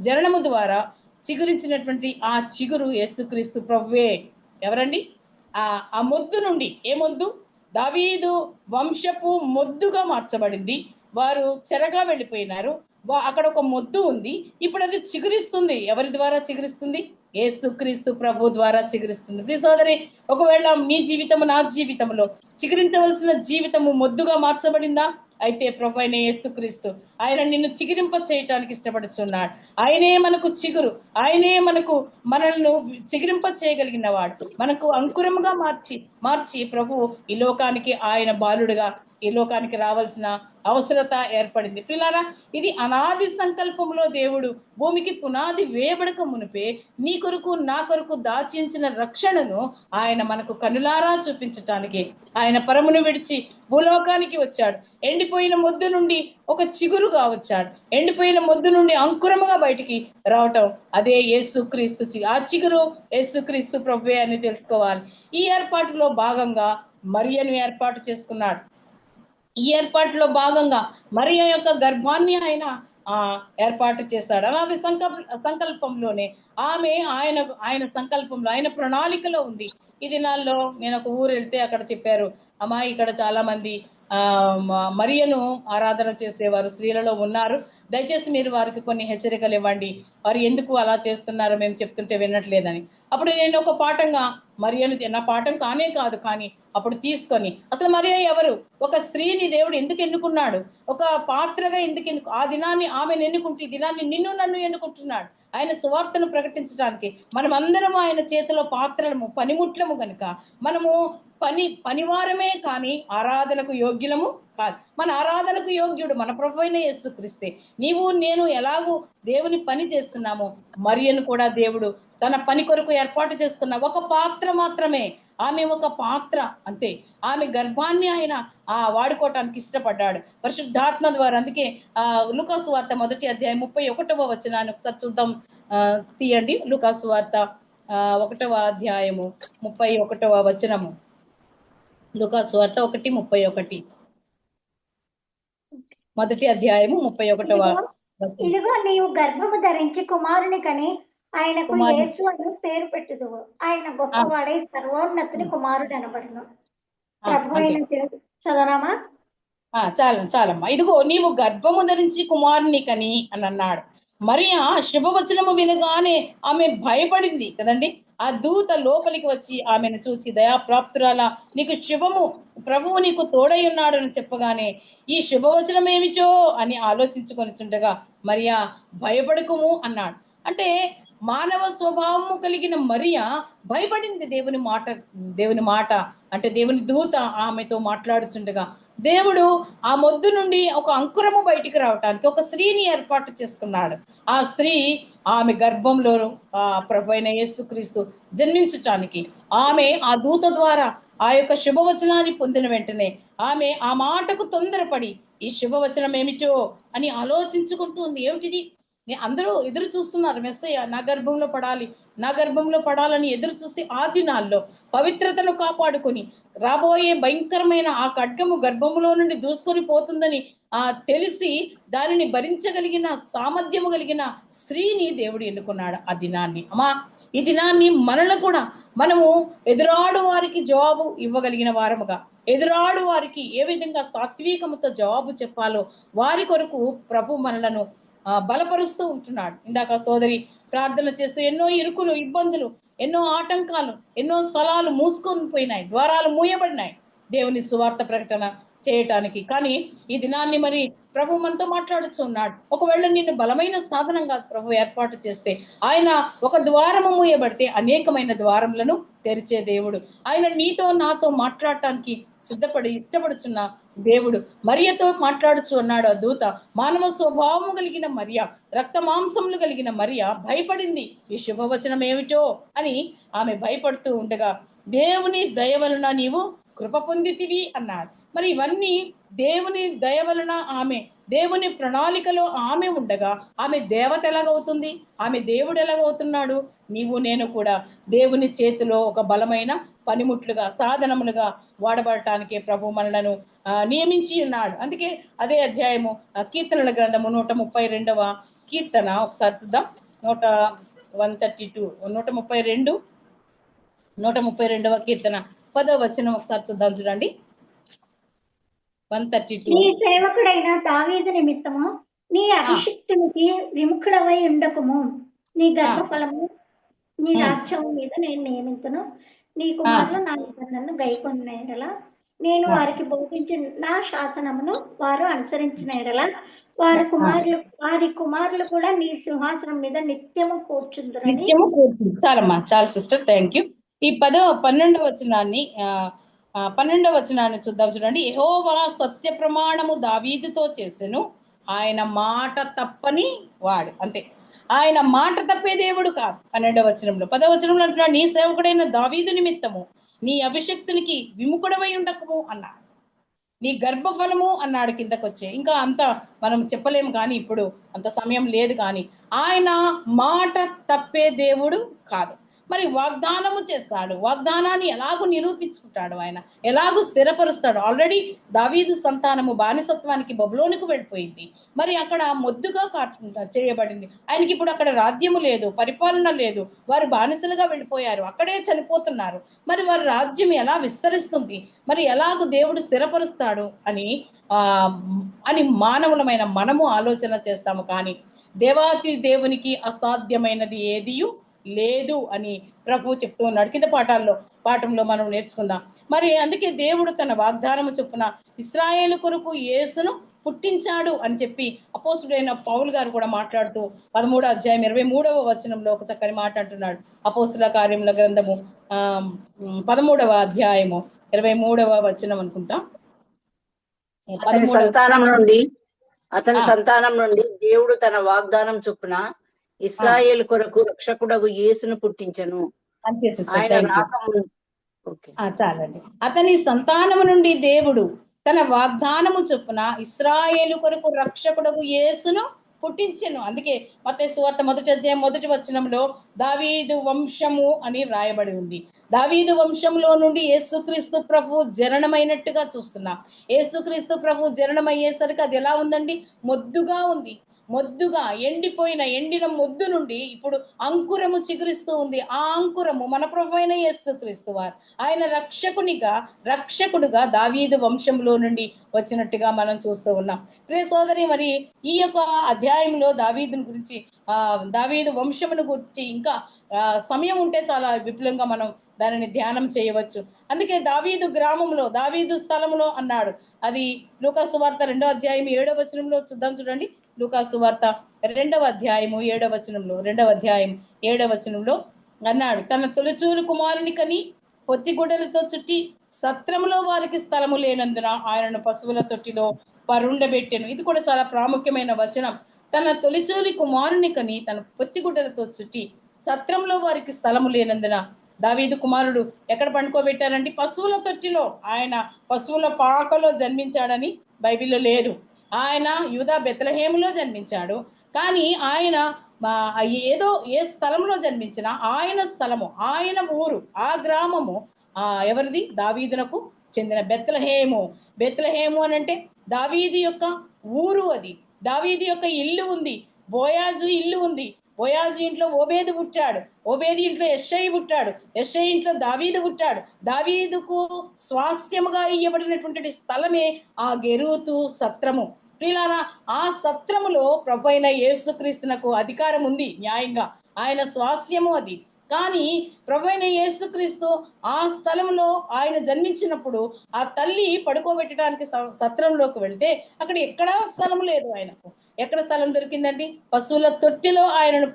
జననము ద్వారా చిగురించినటువంటి ఆ చిగురు యేసుక్రీస్తు ప్రభువే. ఎవరండి? ఆ మొద్దు నుండి, ఏ మొద్దు? దావీదు వంశపు మొద్దుగా మార్చబడింది. వారు చెరగా వెళ్ళిపోయినారు, అక్కడ ఒక మొద్దు ఉంది, ఇప్పుడు అది చిగురిస్తుంది. ఎవరి ద్వారా చిగురిస్తుంది? యేసుక్రీస్తు ప్రభు ద్వారా చిగురిస్తుంది. ప్రియ సోదరి, ఒకవేళ మీ జీవితము, నా జీవితంలో చిగురించవలసిన జీవితము మొద్దుగా మార్చబడిందా? అయితే ప్రభు అయిన యేసుక్రీస్తు ఆయన నిన్ను చిగురింప చేయటానికి ఇష్టపడుతున్నాడు. ఆయనే మనకు చిగురు, ఆయనే మనల్ని చిగురింప చేయగలిగిన వాడు. మనకు అంకురముగా మార్చి ప్రభు ఈ లోకానికి ఆయన బాలుడుగా ఈ లోకానికి రావాల్సిన అవసరత ఏర్పడింది. పిల్లారా, ఇది అనాది సంకల్పంలో దేవుడు భూమికి పునాది వేయబడక మునిపే నీ కొరకు నా కొరకు దాచించిన రక్షణను ఆయన మనకు కనులారా చూపించటానికి ఆయన పరమును విడిచి భూలోకానికి వచ్చాడు. ఎండిపోయిన మొద్దు నుండి ఒక చిగురుగా వచ్చాడు. ఎండిపోయిన మొద్దు నుండి అంకురముగా బయటికి రావటం అదే యేసుక్రీస్తు. ఆ చిగురు యేసుక్రీస్తు ప్రభువే అని తెలుసుకోవాలి. ఈ ఏర్పాటులో భాగంగా మరియను ఏర్పాటు చేసుకున్నాడు. ఈ ఏర్పాటులో భాగంగా మరియ యొక్క గర్భాన్ని ఏర్పాటు చేశాడు. అలాగే సంకల్పంలోనే ఆమె ఆయన సంకల్పంలో ఆయన ప్రణాళికలో ఉంది. ఈ దినాల్లో నేను ఒక ఊరు వెళ్తే అక్కడ చెప్పారు, అమ్మా ఇక్కడ చాలా మంది మరియను ఆరాధన చేసేవారు స్త్రీలలో ఉన్నారు, దయచేసి మీరు వారికి కొన్ని హెచ్చరికలు ఇవ్వండి, వారు ఎందుకు అలా చేస్తున్నారో మేము చెప్తుంటే వినట్లేదని. అప్పుడు నేను ఒక పాఠంగా మరియను, నా పాఠం కానే కాదు కానీ అప్పుడు తీసుకొని, అసలు మరియ ఎవరు, ఒక స్త్రీని దేవుడు ఎందుకు ఎన్నుకున్నాడు, ఒక పాత్రగా ఎందుకు ఆ దినాన్ని ఆమెను ఎన్నుకుంటూ ఈ దినాన్ని నిన్ను నన్ను ఎన్నుకుంటున్నాడు ఆయన సువార్తను ప్రకటించడానికి. మనం అందరం ఆయన చేతిలో పాత్రలము, పనిముట్లము కనుక మనము పనివారమే కానీ ఆరాధనకు యోగ్యులము కాదు. మన ఆరాధనకు యోగ్యుడు మన ప్రభువైన యేసుక్రీస్తే. నీవు నేను ఎలాగూ దేవుని పని చేస్తున్నామో మరియను కూడా దేవుడు తన పని కొరకు ఏర్పాటు చేసుకున్న ఒక పాత్ర మాత్రమే. ఆమె ఒక పాత్ర అంతే. ఆమె గర్భాన్ని ఆయన వాడుకోవటానికి ఇష్టపడ్డాడు పరిశుద్ధాత్మ ద్వారా. అందుకే లూకాసు వార్త 1వ అధ్యాయం 31వ వచనాన్ని ఒకసారి చూద్దాం. తీయండి, లూకాసు వార్త 1వ అధ్యాయము 31వ వచనము. లూకాసు వార్త 1:31, 1వ అధ్యాయము 31వ. ఇదిగో నీవు గర్భము ధరించి కుమారుని కని ఆయనకు యేసు అని పేరు పెట్టుదువు. ఆయన గొప్పవాడై సర్వోన్నతుని కుమారుడు అనబడును. చదవరామా? చాలమ్మా. ఇదిగో నీవు గర్భము ధరించి కుమారుని కని అని అన్నాడు. మరియా శుభవచనము వినగానే ఆమె భయపడింది కదండి. ఆ దూత లోపలికి వచ్చి ఆమెను చూచి, దయాప్రాప్తురాల, నీకు శుభము, ప్రభువు నీకు తోడై ఉన్నాడు అని చెప్పగానే ఈ శుభవచనం ఏమిటో అని ఆలోచించుకొని చుండగా మరియా భయపడకుము అన్నాడు. అంటే మానవ స్వభావము కలిగిన మరియా భయపడింది దేవుని మాట అంటే దేవుని దూత ఆమెతో మాట్లాడుచుండగా దేవుడు ఆ మొద్దు నుండి ఒక అంకురము బయటికి రావటానికి ఒక స్త్రీని ఏర్పాటు చేసుకున్నాడు. ఆ స్త్రీ ఆమె గర్భంలో ప్రభువైన యేసుక్రీస్తు జన్మించటానికి ఆమె ఆ దూత ద్వారా ఆ యొక్క శుభవచనాన్ని పొందిన వెంటనే ఆమె ఆ మాటకు తొందరపడి ఈ శుభవచనం ఏమిటో అని ఆలోచించుకుంటూ ఉంది. ఏమిటిది? అందరూ ఎదురు చూస్తున్నారు, మెస్సయ్య నా గర్భంలో పడాలని ఎదురు చూసి ఆ దినాల్లో పవిత్రతను కాపాడుకొని రాబోయే భయంకరమైన ఆ ఖడ్గము గర్భములో నుండి దూసుకొని పోతుందని తెలిసి దానిని భరించగలిగిన సామర్థ్యము కలిగిన స్త్రీని దేవుడు ఎన్నుకున్నాడు ఆ దినాన్ని. ఈ దినాన్ని మనల్ని కూడా మనము ఎదురాడు వారికి జవాబు ఇవ్వగలిగిన వారముగా, ఎదురాడు వారికి ఏ విధంగా సాత్వికముతో జవాబు చెప్పాలో వారి కొరకు ప్రభు మనలను బలపరుస్తూ ఉంటున్నాడు. ఇందాక సోదరి ప్రార్థన చేస్తూ ఎన్నో ఇరుకులు, ఇబ్బందులు, ఎన్నో ఆటంకాలు, ఎన్నో స్థలాలు మూసుకొని పోయినాయి, ద్వారాలు మూయబడినాయి దేవుని సువార్త ప్రకటన చేయటానికి. కానీ ఈ దినాన్ని మరి ప్రభు మనతో మాట్లాడుతూ ఉన్నాడు. ఒకవేళ నిన్ను బలమైన సాధనంగా ప్రభు ఏర్పాటు చేస్తే, ఆయన ఒక ద్వారము మూయబడితే అనేకమైన ద్వారములను తెరిచే దేవుడు. ఆయన నీతో నాతో మాట్లాడటానికి ఇష్టపడుచున్న దేవుడు. మరియతో మాట్లాడుచు ఉన్నాడు ఆ దూత. మానవ స్వభావము కలిగిన మరియ, రక్త మాంసములు కలిగిన మరియ భయపడింది. ఈ శుభవచనం ఏమిటో అని ఆమె భయపడుతూ ఉండగా దేవుని దయ వలన నీవు కృప పొందితివి అన్నాడు. మరి ఇవన్నీ దేవుని దయ వలన ఆమె దేవుని ప్రణాళికలో ఆమె ఉండగా ఆమె దేవత ఎలాగవుతుంది, ఆమె దేవుడు ఎలాగవుతున్నాడు? నీవు నేను కూడా దేవుని చేతిలో ఒక బలమైన పనిముట్లుగా, సాధనములుగా వాడబడటానికి ప్రభు మనలను నియమించి ఉన్నాడు. అందుకే అదే అధ్యాయము కీర్తనల గ్రంథము 132వ కీర్తన ఒకసారి చూద్దాం. 132వ కీర్తన 10వ వచనం ఒకసారి చూద్దాం. చూడండి, 132. నీ సేవకుడైన దావీదు నిమిత్తము నీ అభిషిక్తునికి విముఖుడవై ఉండకుము. నీ గర్భఫలము నీ రాజ్యము మీద నేను నియమించును. నీ కుమారులు నా నిబంధనను గైకొనేలా నేను వారికి బోధించిన నా శాసనమును వారు అనుసరించిన ఎడల వారి కుమారులు కూడా నీ సింహాసనం మీద నిత్యము కూర్చుందురని. నిత్యము కూర్చుంది. చాలమ్మా, చాలా సిస్టర్, థ్యాంక్ యూ. ఈ 12వ వచనాన్ని 12వ వచనాన్ని చూద్దాం. చూడండి. యెహోవా సత్య ప్రమాణము దావీదుతో చేసెను, ఆయన మాట తప్పని వాడు. అంతే, ఆయన మాట తప్పే దేవుడు కాదు. 12వ వచనంలో 10వ వచనంలో అంటున్నాడు, నీ సేవకుడైన దావీదు నిమిత్తము నీ అభిషక్తునికి విముఖుడవై ఉండకము అన్నాడు. నీ గర్భఫలము అన్నాడు కిందకు వచ్చే. ఇంకా అంత మనం చెప్పలేము కానీ ఇప్పుడు అంత సమయం లేదు. కానీ ఆయన మాట తప్పే దేవుడు కాదు. మరి వాగ్దానము చేస్తాడు. వాగ్దానాన్ని ఎలాగూ నిరూపించుకుంటాడు, ఆయన ఎలాగూ స్థిరపరుస్తాడు. ఆల్రెడీ దావీదు సంతానము బానిసత్వానికి బబులోనుకు వెళ్ళిపోయింది. మరి అక్కడ మొద్దుగా చేయబడింది. ఆయనకి ఇప్పుడు అక్కడ రాజ్యము లేదు, పరిపాలన లేదు. వారు బానిసలుగా వెళ్ళిపోయారు, అక్కడే చనిపోతున్నారు. మరి వారి రాజ్యం ఎలా విస్తరిస్తుంది, మరి ఎలాగూ దేవుడు స్థిరపరుస్తాడు అని మానవులమైన మనము ఆలోచన చేస్తాము. కానీ దేవాతి దేవునికి అసాధ్యమైనది ఏదియూ లేదు అని ప్రభు చెప్తూ ఉన్నాడు. కింద పాఠంలో మనం నేర్చుకుందాం. మరి అందుకే దేవుడు తన వాగ్దానము చొప్పున ఇశ్రాయేలు కొరకు యేసును పుట్టించాడు అని చెప్పి అపోస్తుడైన పౌలు గారు కూడా మాట్లాడుతూ 13వ అధ్యాయం 23వ వచనంలో ఒక చక్కని మాట అంటున్నాడు. అపోస్తుల కార్యముల గ్రంథము 13వ అధ్యాయము 23వ వచనం అనుకుంటా. అతని సంతానం నుండి దేవుడు తన వాగ్దానం చొప్పున ఇశ్రాయేలు కొరకు రక్షకుడగు యేసును పుట్టించెను. చాలండి. అతని సంతానము నుండి దేవుడు తన వాగ్దానము చొప్పున ఇశ్రాయేలు కొరకు రక్షకుడగు యేసును పుట్టించెను. అందుకే మత్తయి సువార్త 1వ అధ్యాయం 1వ వచనంలో దావీదు వంశము అని వ్రాయబడి ఉంది. దావీదు వంశంలో నుండి యేసుక్రీస్తు ప్రభు జననమైనట్టుగా చూస్తున్నాం. యేసుక్రీస్తు ప్రభు జననమయ్యేసరికి అది ఎలా ఉందండి? మొద్దుగా ఉంది. మొద్దుగా ఎండిన మొద్దు నుండి ఇప్పుడు అంకురము చిగురిస్తూ ఉంది. ఆ అంకురము మన ప్రభు అయిన యేసుక్రీస్తు వారు. ఆయన రక్షకుడుగా దావీదు వంశంలో నుండి వచ్చినట్టుగా మనం చూస్తూ ఉన్నాం. ప్రియ సోదరి, మరి ఈ యొక్క అధ్యాయంలో దావీదు వంశమును గురించి ఇంకా సమయం ఉంటే చాలా విపులంగా మనం దానిని ధ్యానం చేయవచ్చు. అందుకే దావీదు గ్రామంలో, దావీదు స్థలంలో అన్నాడు. అది లూకా సువార్త 2వ అధ్యాయం 7వ వచనంలో చూద్దాం. చూడండి, లూకా సువార్త 2వ అధ్యాయము 7వ వచనంలో 2వ అధ్యాయం 7వ వచనంలో అన్నాడు, తన తొలిచూలు కుమారుని కని పొత్తిగుడ్డలతో చుట్టి సత్రములో వారికి స్థలము లేనందున ఆయనను పశువుల తొట్టిలో పరుండబెట్టెను. ఇది కూడా చాలా ప్రాముఖ్యమైన వచనం. తన తొలిచూలి కుమారుని కని తన పొత్తిగుడ్డలతో చుట్టి సత్రంలో వారికి స్థలము లేనందున దావీదు కుమారుడు ఎక్కడ పండుకోబెట్టారండి? పశువుల తొట్టిలో. ఆయన పశువుల పాకలో జన్మించాడని బైబిల్లో లేదు. ఆయన యూదా బెత్లెహేములో జన్మించాడు. కానీ ఆయన ఏ స్థలంలో జన్మించినా ఆయన స్థలము, ఆయన ఊరు, ఆ గ్రామము ఎవరిది? దావీదునకు చెందిన బెత్లెహేము అని అంటే దావీదు యొక్క ఊరు. అది దావీదు యొక్క ఇల్లు ఉంది. బోయాజు ఇల్లు ఉంది. బోయాజు ఇంట్లో ఓబేదు పుట్టాడు. ఓబేది ఇంట్లో యెషై పుట్టాడు. యెషై ఇంట్లో దావీదు పుట్టాడు. దావీదుకు స్వాస్యముగా ఇయ్యబడినటువంటి స్థలమే ఆ గెరూతు సత్రము. ప్రియులారా, ఆ సత్రములో ప్రభు అయిన యేసుక్రీస్తునకు అధికారం ఉంది న్యాయంగా. ఆయన స్వాస్యము అది. కానీ ప్రభు అయిన యేసుక్రీస్తు ఆ స్థలంలో ఆయన జన్మించినప్పుడు ఆ తల్లి పడుకోబెట్టడానికి సత్రంలోకి వెళ్తే అక్కడ ఎక్కడా స్థలం లేదు. ఆయనకు ఎక్కడ స్థలం దొరికిందండి? పశువుల తొట్టిలో ఆయనను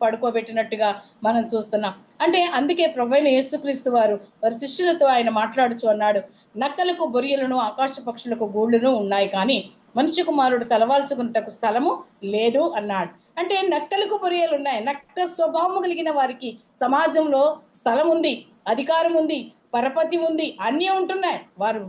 పడుకోబెట్టినట్టుగా మనం చూస్తున్నాం. అంటే అందుకే ప్రభు అయిన యేసుక్రీస్తు వారి శిష్యులతో ఆయన మాట్లాడుచు అన్నాడు, నక్కలకు బొరియలను ఆకాశ పక్షులకు గూళ్ళను ఉన్నాయి, కానీ మనుష్య కుమారుడు తలవాల్చుకున్నటకు స్థలము లేదు అన్నాడు. అంటే నక్కలకు బొరియలు ఉన్నాయి. నక్క స్వభావం కలిగిన వారికి సమాజంలో స్థలం ఉంది, అధికారం ఉంది, పరపతి ఉంది, అన్నీ ఉంటున్నాయి.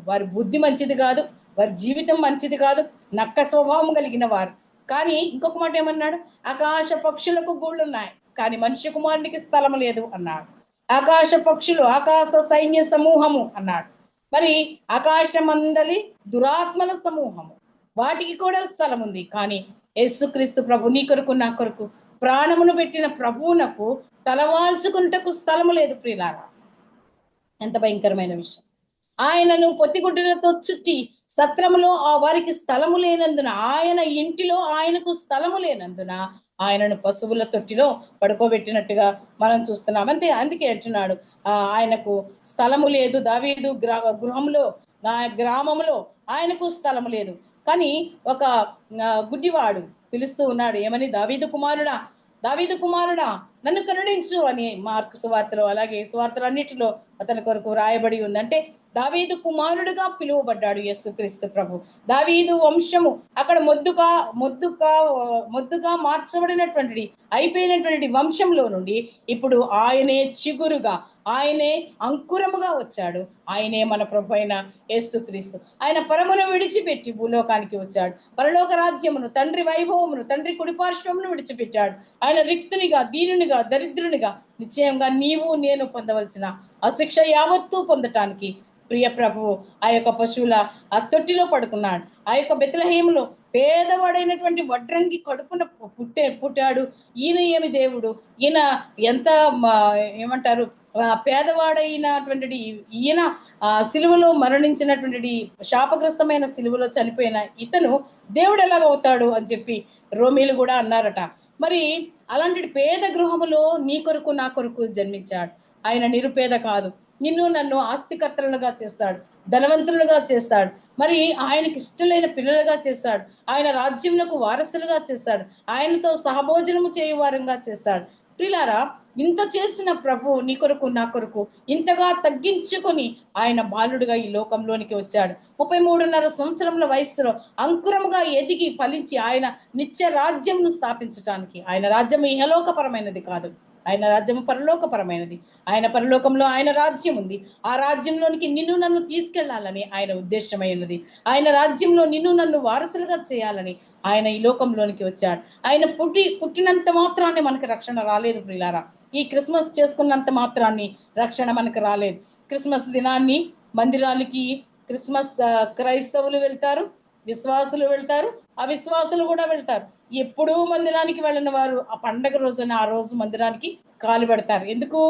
వారి బుద్ధి మంచిది కాదు, వారి జీవితం మంచిది కాదు, నక్క స్వభావం కలిగిన వారు. కానీ ఇంకొక మాట ఏమన్నాడు? ఆకాశ పక్షులకు గూళ్ళున్నాయి, కానీ మనుష్య కుమారునికి స్థలం లేదు అన్నాడు. ఆకాశ పక్షులు, ఆకాశ సైన్య సమూహము అన్నాడు. మరి ఆకాశమందలి దురాత్మల సమూహము, వాటికి కూడా స్థలం ఉంది. కానీ యేసుక్రీస్తు ప్రభు నీ కొరకు నా కొరకు ప్రాణమును పెట్టిన ప్రభువునకు తలవాల్చుకుంటకు స్థలము లేదు. ప్రియులారా, ఎంత భయంకరమైన విషయం! ఆయనను పొత్తిగుడ్డలతో చుట్టి సత్రములో వారికి స్థలము లేనందున, ఆయన ఇంటిలో ఆయనకు స్థలము లేనందున ఆయనను పశువుల తొట్టిలో పడుకోబెట్టినట్టుగా మనం చూస్తున్నాం. అందుకే అంటున్నాడు, ఆయనకు స్థలము లేదు. దావీదు గృహంలో, గ్రామంలో ఆయనకు స్థలము లేదు. కానీ ఒక గుడ్డివాడు పిలుస్తూ ఉన్నాడు, ఏమని? దావీదు కుమారుడా, దావీదు కుమారుడా, నన్ను కరుణించు అని. మార్కు సువార్తలో, అలాగే సువార్తలన్నిటిలో అతని కొరకు రాయబడి ఉంది. అంటే దావీదు కుమారుడుగా పిలువబడ్డాడు యేసుక్రీస్తు ప్రభు. దావీదు వంశము అక్కడ మొద్దుగా మార్చబడినటువంటి, అయిపోయినటువంటి వంశంలో నుండి ఇప్పుడు ఆయనే చిగురుగా, ఆయనే అంకురముగా వచ్చాడు. ఆయనే మన ప్రభు అయిన యేసుక్రీస్తు. ఆయన పరమును విడిచిపెట్టి భూలోకానికి వచ్చాడు. పరలోక రాజ్యమును, తండ్రి వైభవమును, తండ్రి కుడిపార్శ్వమును విడిచిపెట్టాడు. ఆయన రిక్తునిగా, దీనునిగా, దరిద్రునిగా నిశ్చయంగా నీవు నేను పొందవలసిన ఆ శిక్ష యావత్తూ పొందటానికి ప్రియ ప్రభువు ఆ యొక్క పశువుల ఆ తొట్టిలో పడుకున్నాడు. ఆ యొక్క బెత్లెహేములో పేదవాడైనటువంటి వడ్రంగి కడుపున పుట్టాడు. ఈయన ఏమి దేవుడు, ఈయన ఎంత ఏమంటారు, పేదవాడైనటువంటి ఈయన సిలువలో మరణించినటువంటి, శాపగ్రస్తమైన సిలువలో చనిపోయిన ఇతను దేవుడు ఎలాగవుతాడు అని చెప్పి రోమీలు కూడా అన్నారట. మరి అలాంటి పేద గృహములో నీ కొరకు నా కొరకు జన్మించాడు. ఆయన నిరుపేద కాదు. నిన్ను నన్ను ఆస్తికర్తలుగా చేస్తాడు, ధనవంతులుగా చేస్తాడు. మరి ఆయనకి ఇష్టలైన పిల్లలుగా చేస్తాడు. ఆయన రాజ్యములకు వారసులుగా చేస్తాడు. ఆయనతో సహభోజనము చేయువారంగా చేస్తాడు. ప్రియులారా, ఇంత చేసిన ప్రభు నీ కొరకు నా కొరకు ఇంతగా తగ్గించుకొని ఆయన బాలుడుగా ఈ లోకంలోనికి వచ్చాడు. 33.5 సంవత్సరముల వయస్సులో అంకురముగా ఎదిగి ఫలించి ఆయన నిత్య రాజ్యంను స్థాపించటానికి. ఆయన రాజ్యం ఇహలోకపరమైనది కాదు, ఆయన రాజ్యం పరలోకపరమైనది. ఆయన పరలోకంలో ఆయన రాజ్యం ఉంది. ఆ రాజ్యంలోనికి నిన్ను నన్ను తీసుకెళ్లాలని ఆయన ఉద్దేశమైనది. ఆయన రాజ్యంలో నిన్ను నన్ను వారసులుగా చేయాలని ఆయన ఈ లోకంలోనికి వచ్చాడు. ఆయన పుట్టినంత మాత్రాన్ని మనకు రక్షణ రాలేదు ప్రియులారా. ఈ క్రిస్మస్ చేసుకున్నంత మాత్రాన్ని రక్షణ మనకు రాలేదు. క్రిస్మస్ దినాన్ని మందిరాలకి క్రైస్తవులు వెళ్తారు, విశ్వాసులు వెళ్తారు, అవిశ్వాసులు కూడా వెళ్తారు. ఎప్పుడూ మందిరానికి వెళ్ళిన వారు ఆ పండగ రోజున ఆ రోజు మందిరానికి కాలు పెడతారు. ఎందుకు?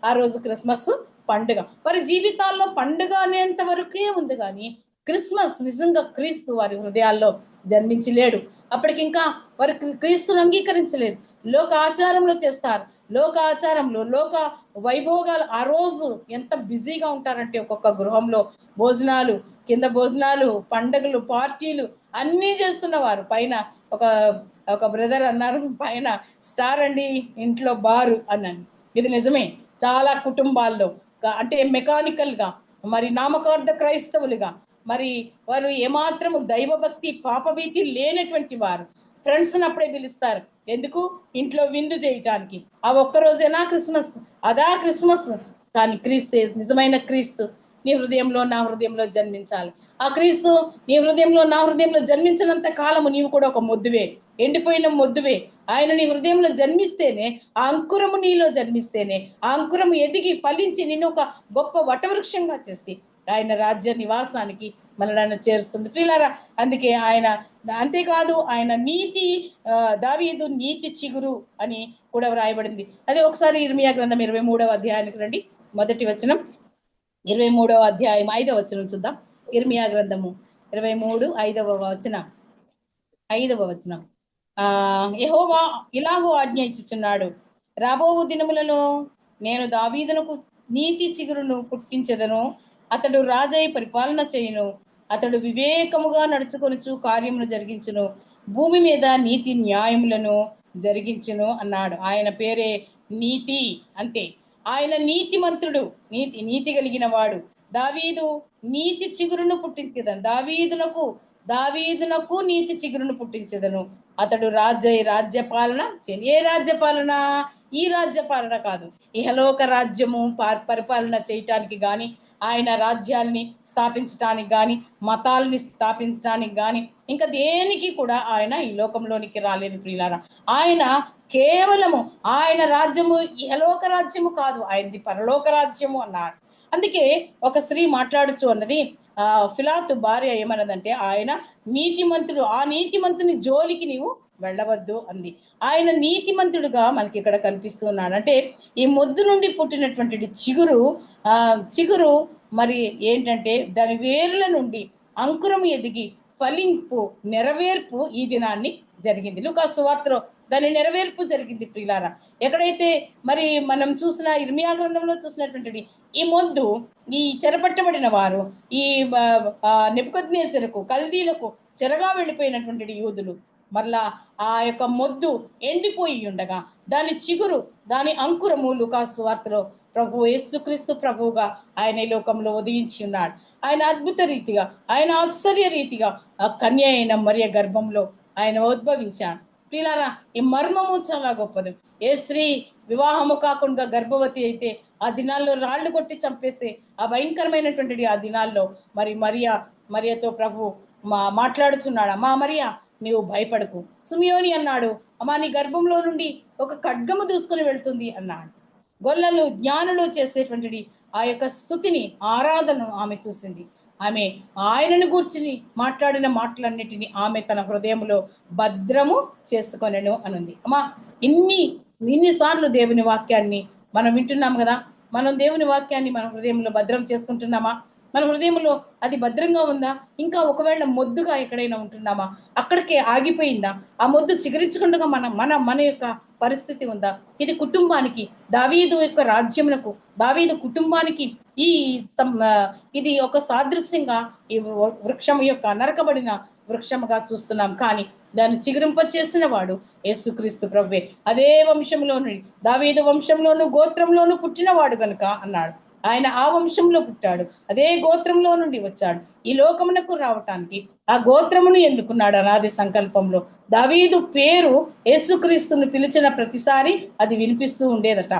ఆ రోజు క్రిస్మస్ పండుగ. వారి జీవితాల్లో పండుగ అనేంత వరకే ఉంది, కానీ క్రిస్మస్ నిజంగా క్రీస్తు వారి హృదయాల్లో జన్మించలేడు. అప్పటికి ఇంకా వారు క్రీస్తును అంగీకరించలేదు. లోక ఆచారంలో చేస్తారు. లోక ఆచారంలో, లోక వైభోగాలు. ఆ రోజు ఎంత బిజీగా ఉంటారంటే ఒక్కొక్క గృహంలో భోజనాలు, కింద భోజనాలు, పండగలు, పార్టీలు అన్నీ చేస్తున్నవారు. పైన ఒక బ్రదర్ అన్నారు, పైన స్టార్ అండి, ఇంట్లో బారు అన్నాను. ఇది నిజమే. చాలా కుటుంబాల్లో అంటే మెకానికల్ గా, మరి నామకార్థ క్రైస్తవులుగా, మరి వారు ఏమాత్రము దైవభక్తి, పాపభీతి లేనటువంటి వారు ఫ్రెండ్స్ అప్పుడే పిలుస్తారు. ఎందుకు? ఇంట్లో విందు చేయటానికి. ఆ ఒక్కరోజేనా క్రిస్మస్, అదా క్రిస్మస్. కానీ క్రీస్తు, నిజమైన క్రీస్తు నీ హృదయంలో నా హృదయంలో జన్మించాలి. ఆ క్రీస్తు నీ హృదయంలో నా హృదయంలో జన్మించినంత కాలము నీవు కూడా ఒక మొద్దువే, ఎండిపోయిన మొద్దువే. ఆయన నీ హృదయంలో జన్మిస్తేనే, ఆ అంకురము నీలో జన్మిస్తేనే, ఆ అంకురము ఎదిగి ఫలించి నిన్ను ఒక గొప్ప వటవృక్షంగా చేసి ఆయన రాజ్య నివాసానికి మనలను చేరుస్తుంది ప్రియులారా. అందుకే ఆయన, అంతేకాదు ఆయన నీతి, దావీదు నీతి చిగురు అని కూడా వ్రాయబడింది. అదే ఒకసారి ఇర్మియా గ్రంథం 23వ అధ్యాయానికి రండి. మొదటి వచనం, 23వ అధ్యాయం 5వ వచనం చూద్దాం. ఇర్మియా గ్రంథము 23 5వ వచనం. యెహోవా ఇలాగూ ఆజ్ఞ ఇచ్చుచున్నాడు, రాబోవు దినములలో నేను దావీదునకు నీతి చిగురును పుట్టించెదను. అతడు రాజై పరిపాలన చేయును. అతడు వివేకముగా నడుచుకొనుచు కార్యమును జరిగించును. భూమి మీద నీతి న్యాయములను జరిగించును అన్నాడు. ఆయన పేరే నీతి. అంతే, ఆయన నీతిమంతుడు, నీతి కలిగిన వాడు. దావీదు నీతి చిగురును పుట్టించెదను. దావీదునకు నీతి చిగురును పుట్టించెదను. అతడు రాజ్యపాలన చేయను. ఏ రాజ్యపాలన? ఈ రాజ్యపాలన కాదు, ఇహలోక రాజ్యము పరిపాలన చేయటానికి గాని, ఆయన రాజ్యాల్ని స్థాపించడానికి గాని, మతాల్ని స్థాపించడానికి గాని, ఇంకా దేనికి కూడా ఆయన ఈ లోకంలోనికి రాలేదు ప్రియులారా. ఆయన కేవలము, ఆయన రాజ్యము ఇహలోక రాజ్యము కాదు, ఆయనది పరలోక రాజ్యము అన్నాడు. అందుకే ఒక స్త్రీ మాట్లాడుచు అన్నది, ఫిలాతు భార్య ఏమన్నదంటే, ఆయన నీతిమంతుడు, ఆ నీతిమంతుని జోలికి నీవు వెళ్ళవద్దు అంది. ఆయన నీతిమంతుడుగా మనకి ఇక్కడ కనిపిస్తున్నాడు. అంటే ఈ మొద్దు నుండి పుట్టినటువంటి చిగురు మరి ఏంటంటే, దాని వేర్ల నుండి అంకురము ఎదిగి ఫలింపు, నెరవేర్పు ఈ దినాన్ని జరిగింది. లూకా సువార్తలో దాని నెరవేర్పు జరిగింది ప్రియులారా. ఎక్కడైతే మరి మనం చూసిన ఇర్మియా గ్రంథంలో చూసినటువంటి ఈ మొద్దు, ఈ చెరపట్టబడిన వారు, ఈ నెబుకద్నెజరుకు కల్దీలకు చెరగా వెళ్ళిపోయినటువంటి యూదులు మరలా ఆ యొక్క మొద్దు ఎండిపోయి ఉండగా దాని చిగురు, దాని అంకురము లూకాసు సువార్తలో ప్రభు యేసుక్రీస్తు ప్రభువుగా ఆయన ఈ లోకంలో ఉదయించి ఉన్నాడు. ఆయన అద్భుత రీతిగా, ఆయన ఆశ్చర్య రీతిగా ఆ కన్య అయిన మరియ గర్భంలో ఆయన ఉద్భవించాడు. ప్రియులారా, ఈ మర్మము చాలా గొప్పది. ఏ స్త్రీ వివాహము కాకుండా గర్భవతి అయితే ఆ దినాల్లో రాళ్లు కొట్టి చంపేసే ఆ భయంకరమైనటువంటి ఆ దినాల్లో మరి మరియతో ప్రభు మాట్లాడుచున్నాడు. అమ్మా మరియా, నీవు భయపడకు. సుమియోని అన్నాడు, అమ్మా నీ గర్భంలో నుండి ఒక ఖడ్గము దూసుకొని వెళ్తుంది అన్నాడు. గొల్లలు జ్ఞానులు చేసేటువంటి ఆ యొక్క స్తుతిని, ఆరాధనను ఆమె చూసింది. ఆమె ఆయనను గూర్చి మాట్లాడిన మాటలన్నిటినీ ఆమె తన హృదయంలో భద్రము చేసుకొనెను అనుంది. అమ్మా, ఇన్నిసార్లు దేవుని వాక్యాన్ని మనం వింటున్నాం కదా. మనం దేవుని వాక్యాన్ని మన హృదయంలో భద్రం చేసుకుంటున్నామా? మన హృదయంలో అది భద్రంగా ఉందా? ఇంకా ఒకవేళ మొద్దుగా ఎక్కడైనా ఉంటున్నామా? అక్కడికే ఆగిపోయిందా? ఆ మొద్దు చిగురించకుండా మన యొక్క పరిస్థితి ఉందా? ఇది కుటుంబానికి, దావీదు యొక్క రాజ్యమునకు, దావీదు కుటుంబానికి ఇది ఒక సాదృశ్యంగా ఈ వృక్షం యొక్క నరకబడిన వృక్షముగా చూస్తున్నాం. కానీ దాన్ని చిగురింప చేసిన వాడు యేసుక్రీస్తు ప్రభువే. అదే వంశంలోను, దావీదు వంశంలోను, గోత్రంలోను పుట్టినవాడు గనుక అన్నాడు. ఆయన ఆ వంశంలో పుట్టాడు, అదే గోత్రంలో నుండి వచ్చాడు. ఈ లోకమునకు రావటానికి ఆ గోత్రమును ఎన్నుకున్నాడు అనాది సంకల్పంలో. దావీదు పేరు యేసుక్రీస్తును పిలిచిన ప్రతిసారి అది వినిపిస్తూ ఉండేదట.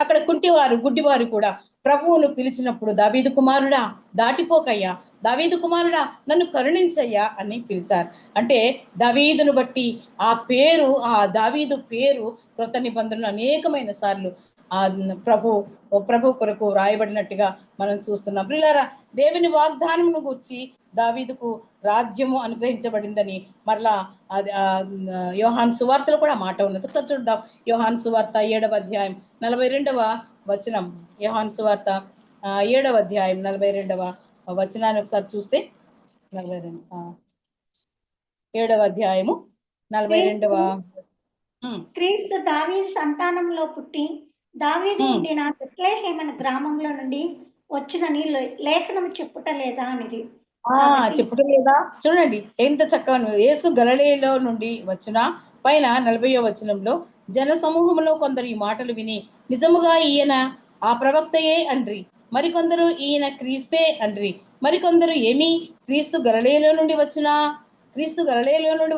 అక్కడ కుంటివారు, గుడ్డివారు కూడా ప్రభువును పిలిచినప్పుడు దావీదు కుమారుడా దాటిపోకయ్యా, దావీదు కుమారుడా నన్ను కరుణించయ్యా అని పిలిచారు. అంటే దావీదును బట్టి ఆ పేరు, ఆ దావీదు పేరు కృత నిబంధనలు అనేకమైన సార్లు ఆ ప్రభు కొరకు రాయబడినట్టుగా మనం చూస్తున్నాం. ప్రియులారా, దేవుని వాగ్దానమును గూర్చి దావీదుకు రాజ్యము అనుగ్రహించబడిందని మరలా యోహాను సువార్తలో కూడా మాట ఉన్నది. ఒకసారి చూద్దాం. యోహాను సువార్త 7వ అధ్యాయం 42వ వచనం. యోహాను సువార్త 7వ అధ్యాయం 42వ వచనాన్ని ఒకసారి చూస్తే 7వ అధ్యాయము 42వ. క్రీస్తు దావీదు సంతానంలో పుట్టి దావీదు ఉండిన బెత్లెహేము గ్రామంలో నుండి వచ్చునని లేఖనం చెప్పుట లేదా అనేది చెప్పుట లేదా? చూడండి ఎంత చక్కగా. యేసు గలిలయలో నుండి వచ్చిన పైన 40వ వచనంలో జన సమూహంలో కొందరు ఈ మాటలు విని నిజముగా ఈయన ఆ ప్రవక్తయే అండ్రి, మరికొందరు ఈయన క్రీస్తే అండ్రి, మరికొందరు ఏమి క్రీస్తు గలిలయలో నుండి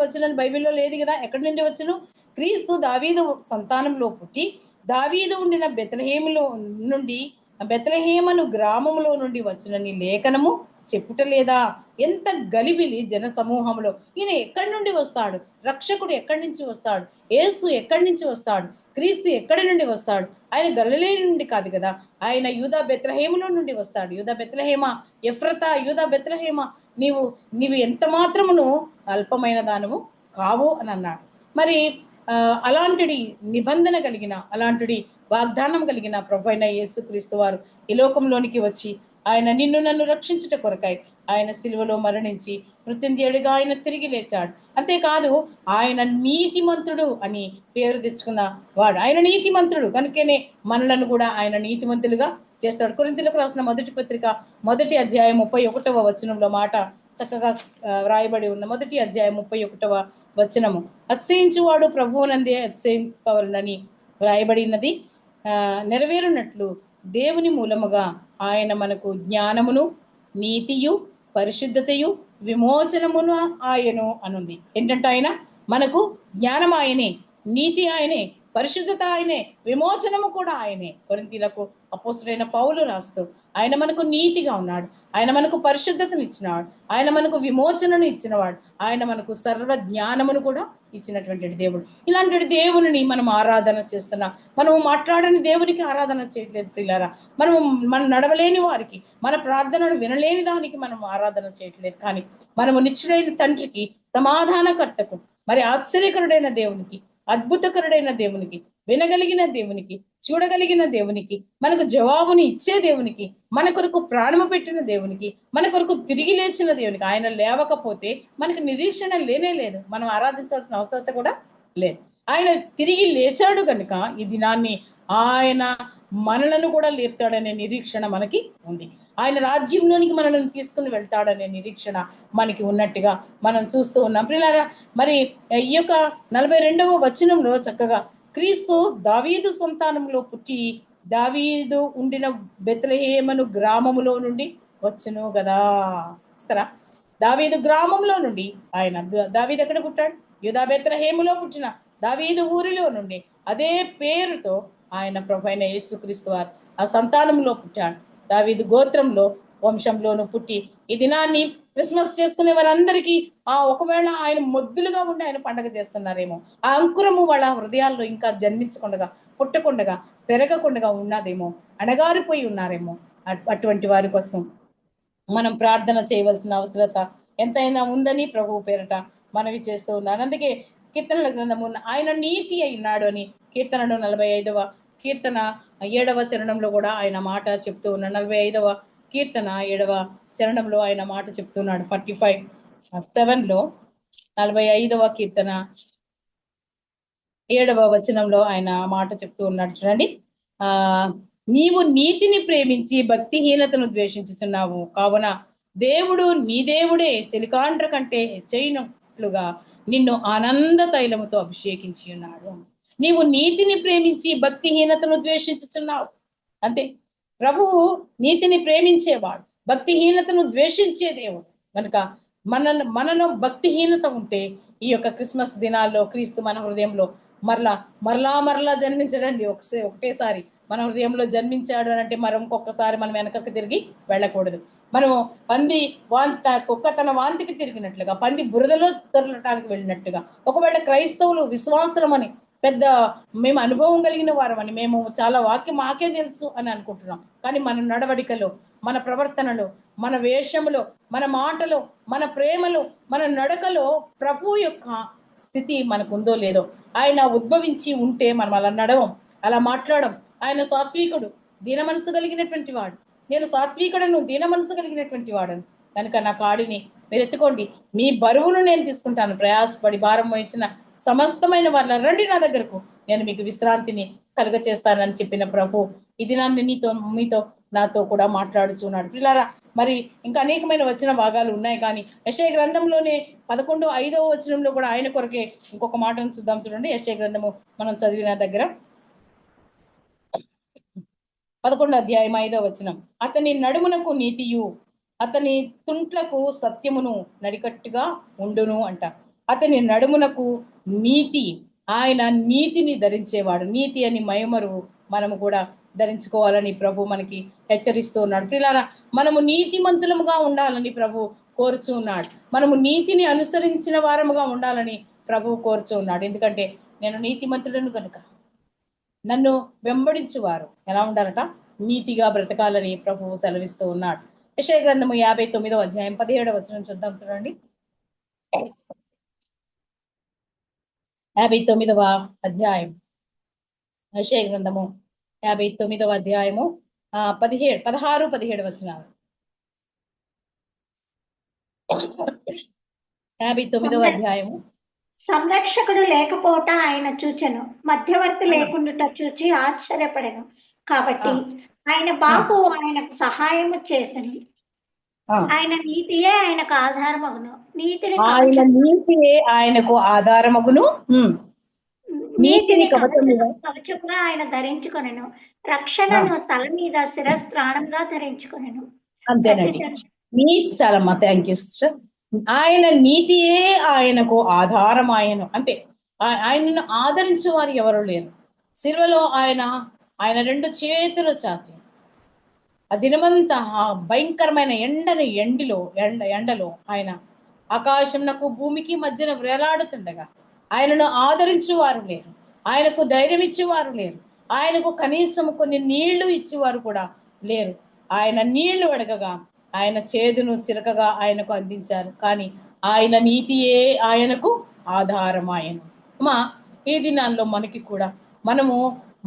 వచ్చిన బైబిల్లో లేదు కదా. ఎక్కడి నుండి వచ్చును? క్రీస్తు దావీదు సంతానంలో పుట్టి దావీదు ఉండిన బెత్లెహేములో నుండి, బెత్లెహేమను గ్రామంలో నుండి వచ్చినని లేఖనము చెప్పుట లేదా? ఎంత గలిబిలి జన సమూహంలో. ఈయన ఎక్కడి నుండి వస్తాడు? రక్షకుడు ఎక్కడి నుంచి వస్తాడు? యేసు ఎక్కడి నుంచి వస్తాడు? క్రీస్తు ఎక్కడి నుండి వస్తాడు? ఆయన గలిలయ నుండి కాదు కదా, ఆయన యూదా బెత్లెహేములో నుండి వస్తాడు. యూదా బెత్లెహేమ, ఎఫ్రతా, యూదా బెత్లెహేమ, నీవు ఎంత మాత్రమును అల్పమైన దానము కావు అని అన్నాడు. మరి అలాంటి నిబంధన కలిగిన, అలాంటి వాగ్దానం కలిగిన ప్రభు అయిన యేసుక్రీస్తు వారు ఈ లోకంలోనికి వచ్చి ఆయన నిన్ను నన్ను రక్షించుట కొరకై ఆయన సిలువలో మరణించి మృత్యుంజయుడిగా ఆయన తిరిగి లేచాడు. అంతేకాదు ఆయన నీతిమంతుడు అని పేరు తెచ్చుకున్న వాడు. ఆయన నీతిమంతుడు కనుకనే మనలను కూడా ఆయన నీతిమంతులుగా చేస్తాడు. కొరింథీయులకు రాసిన మొదటి పత్రిక 1వ అధ్యాయం 31వ వచనంలో మాట చక్కగా వ్రాయబడి ఉన్న 1వ అధ్యాయం 31వ వచనము, అతిశయించువాడు ప్రభువునందే అతిశయింపవలనని వ్రాయబడినది నెరవేరునట్లు దేవుని మూలముగా ఆయన మనకు జ్ఞానమును, నీతియు, పరిశుద్ధతయు, విమోచనమును ఆయను అనుంది. ఏంటంటే ఆయన మనకు జ్ఞానం ఆయనే, నీతి ఆయనే, పరిశుద్ధత ఆయనే, విమోచనము కూడా ఆయనే. కొరింథీయులకు అపోస్తలుడైన పౌలు రాస్తూ ఆయన మనకు నీతిగా ఉన్నాడు, ఆయన మనకు పరిశుద్ధతను ఇచ్చినవాడు, ఆయన మనకు విమోచనను ఇచ్చినవాడు, ఆయన మనకు సర్వ జ్ఞానమును కూడా ఇచ్చినటువంటి దేవుడు. ఇలాంటి దేవుని మనం ఆరాధన చేస్తున్నాం. మనము మాట్లాడని దేవునికి ఆరాధన చేయట్లేదు పిల్లారా. మనం నడవలేని వారికి, మన ప్రార్థనను వినలేని దానికి మనం ఆరాధన చేయట్లేదు. కానీ మనము నిత్యుడైన తండ్రికి, సమాధానకర్తకు, మరి ఆశ్చర్యకరుడైన దేవునికి, అద్భుతకరుడైన దేవునికి, వినగలిగిన దేవునికి, చూడగలిగిన దేవునికి, మనకు జవాబుని ఇచ్చే దేవునికి, మన కొరకు ప్రాణము పెట్టిన దేవునికి, మన కొరకు తిరిగి లేచిన దేవునికి. ఆయన లేవకపోతే మనకు నిరీక్షణ లేనే లేదు, మనం ఆరాధించాల్సిన అవసరం కూడా లేదు. ఆయన తిరిగి లేచాడు కనుక ఈ దినాన్ని ఆయన మనలను కూడా లేపుతాడనే నిరీక్షణ మనకి ఉంది. ఆయన రాజ్యంలోనికి మనల్ని తీసుకుని వెళ్తాడనే నిరీక్షణ మనకి ఉన్నట్టుగా మనం చూస్తూ ఉన్నాం. ప్రియులారా, మరి ఈ యొక్క 42వ వచనంలో చక్కగా క్రీస్తు దావీదు సంతానంలో పుట్టి దావీదు ఉండిన బెత్లెహేమను గ్రామములో నుండి వచ్చును కదా. సరా, దావీదు గ్రామంలో నుండి ఆయన, దావీదు ఎక్కడ పుట్టాడు? యూదా బెత్లెహేములో పుట్టిన దావీదు ఊరిలో నుండి అదే పేరుతో ఆయన ప్రభువైన యేసుక్రీస్తు వారు ఆ సంతానంలో పుట్టాడు. దావీదు గోత్రంలో వంశంలోను పుట్టి ఈ దినాన్ని క్రిస్మస్ చేసుకునే వారందరికీ ఒకవేళ ఆయన మొద్దులుగా ఉండి ఆయన పండగ చేస్తున్నారేమో, ఆ అంకురము వాళ్ళ హృదయాల్లో ఇంకా జన్మించకుండా, పుట్టకుండా, పెరగకుండా ఉన్నదేమో, అణగారిపోయి ఉన్నారేమో. అటువంటి వారి కోసం మనం ప్రార్థన చేయవలసిన అవసరత ఎంతైనా ఉందని ప్రభువు పేరట మనవి చేస్తూ ఉన్నాను. అందుకే కీర్తనల గ్రంథము ఆయన నీతి అయినాడు అని కీర్తనలు 45వ కీర్తన 7వ చరణంలో కూడా ఆయన మాట చెప్తూ ఉన్నాడు. 45వ కీర్తన 7వ చరణంలో ఆయన మాట చెప్తున్నాడు. 45:7 45వ కీర్తన 7వ వచనంలో ఆయన మాట చెప్తూ ఉన్నాడు. చూడండి, నీవు నీతిని ప్రేమించి భక్తిహీనతను ద్వేషించుచున్నావు, కావున దేవుడు నీ దేవుడే చెలికాండ్ర కంటే హెచ్చైనట్లుగా నిన్ను ఆనంద తైలముతో అభిషేకించి ఉన్నాడు. నీవు నీతిని ప్రేమించి భక్తిహీనతను ద్వేషించుచున్నావు. అంతే, ప్రభువు నీతిని ప్రేమించేవాడు, భక్తిహీనతను ద్వేషించే దేవుడు కనుక మనలో భక్తిహీనత ఉంటే ఈ యొక్క క్రిస్మస్ దినాల్లో క్రీస్తు మన హృదయంలో మరలా జన్మించడండి. ఒకటేసారి మన హృదయంలో జన్మించాడు అని అంటే మనం ఇంకొకసారి మనం వెనకకి తిరిగి వెళ్ళకూడదు. మనము కుక్క తన వాంతికి తిరిగినట్లుగా, పంది బురదలో దొరలటానికి వెళ్ళినట్టుగా, ఒకవేళ క్రైస్తవులు విశ్వాసం అని పెద్ద మేము అనుభవం కలిగిన వారమని, మేము చాలా వాక్యం మాకే తెలుసు అని అనుకుంటున్నాం. కానీ మన నడవడికలో, మన ప్రవర్తనలో, మన వేషములో, మన మాటలో, మన ప్రేమలో, మన నడకలో ప్రభు యొక్క స్థితి మనకు ఉందో లేదో. ఆయన ఉద్భవించి ఉంటే మనం అలా నడవం, అలా మాట్లాడం. ఆయన సాత్వికుడు, దీన మనసు కలిగినటువంటి వాడు. నేను సాత్వికుడను, దీన మనసు కలిగినటువంటి వాడను కనుక నా కాడిని మీరు ఎత్తుకోండి, మీ బరువును నేను తీసుకుంటాను, ప్రయాసపడి భారం వహించిన సమస్తమైన వాళ్ళ రండి నా దగ్గరకు, నేను మీకు విశ్రాంతిని కలుగ చేస్తానని చెప్పిన ప్రభు ఈ దినాన్ని మీతో నాతో కూడా మాట్లాడుచున్నాడు. పిల్లారా, మరి ఇంకా అనేకమైన వచ్చిన భాగాలు ఉన్నాయి. కానీ యెషయా గ్రంథంలోనే 11:5వ వచనంలో కూడా ఆయన కొరకే ఇంకొక మాటను చూద్దాం. చూడండి, యెషయా గ్రంథము మనం చదివిన దగ్గర 11వ అధ్యాయం 5వ వచనం, అతని నడుమునకు నీతియు అతని తుంట్లకు సత్యమును నడికట్టుగా ఉండును అంట. అతని నడుమునకు నీతి, ఆయన నీతిని ధరించేవాడు. నీతి అని మయమరు మనము కూడా ధరించుకోవాలని ప్రభు మనకి హెచ్చరిస్తూ ఉన్నాడు. పిల్లారా, మనము నీతిమంతులముగా ఉండాలని ప్రభు కోరుచూ ఉన్నాడు. మనము నీతిని అనుసరించిన వారముగా ఉండాలని ప్రభు కోరుచూ ఉన్నాడు. ఎందుకంటే నేను నీతిమంతుడను కనుక నన్ను వెంబడించువారు ఎలా ఉండాలట? నీతిగా బ్రతకాలని ప్రభువు సెలవిస్తూ ఉన్నాడు. యెషయా గ్రంథము 59వ అధ్యాయం 17వ వచనం చూద్దాం. చూడండి, 59వ అధ్యాయం యెషయా గ్రంథము 59వ అధ్యాయము 16-17 వచనాలు. 59వ అధ్యాయము. సంరక్షకుడు లేకపోవట ఆయన చూచెను, మధ్యవర్తి లేకుండా చూచి ఆశ్చర్యపడెను. కాబట్టి ఆయన బాబు ఆయనకు సహాయము చేసెను. ఆయన నీతియే ఆయనకు ఆధారమగును. నీతియే ఆయనకు ఆధారమగును. నీతిని కవచముగా ఆయన ధరించుకొనెను. రక్షణను తల మీద శిరస్త్రాణంగా ధరించుకొనెను. అంతేనండి. నీతి చాలమ్మా, థ్యాంక్ యూ సిస్టర్. ఆయన నీతియే ఆయనకు ఆధారం. అంతే, ఆయనను ఆదరించే వారు ఎవరు లేరు. శిలువలో ఆయన 2 చేతులు చాచి ఆ దినమంతా ఆ భయంకరమైన ఎండలో ఆయన ఆకాశంనకు భూమికి మధ్యన వేలాడుతుండగా ఆయనను ఆదరించేవారు లేరు, ఆయనకు ధైర్యం ఇచ్చేవారు లేరు, ఆయనకు కనీసం కొన్ని నీళ్లు ఇచ్చేవారు కూడా లేరు. ఆయన నీళ్లు అడగగా ఆయన చేదును చిరకగా ఆయనకు అందించారు. కానీ ఆయన నీతియే ఆయనకు ఆధారం. ఈ దినాల్లో మనకి కూడా మనము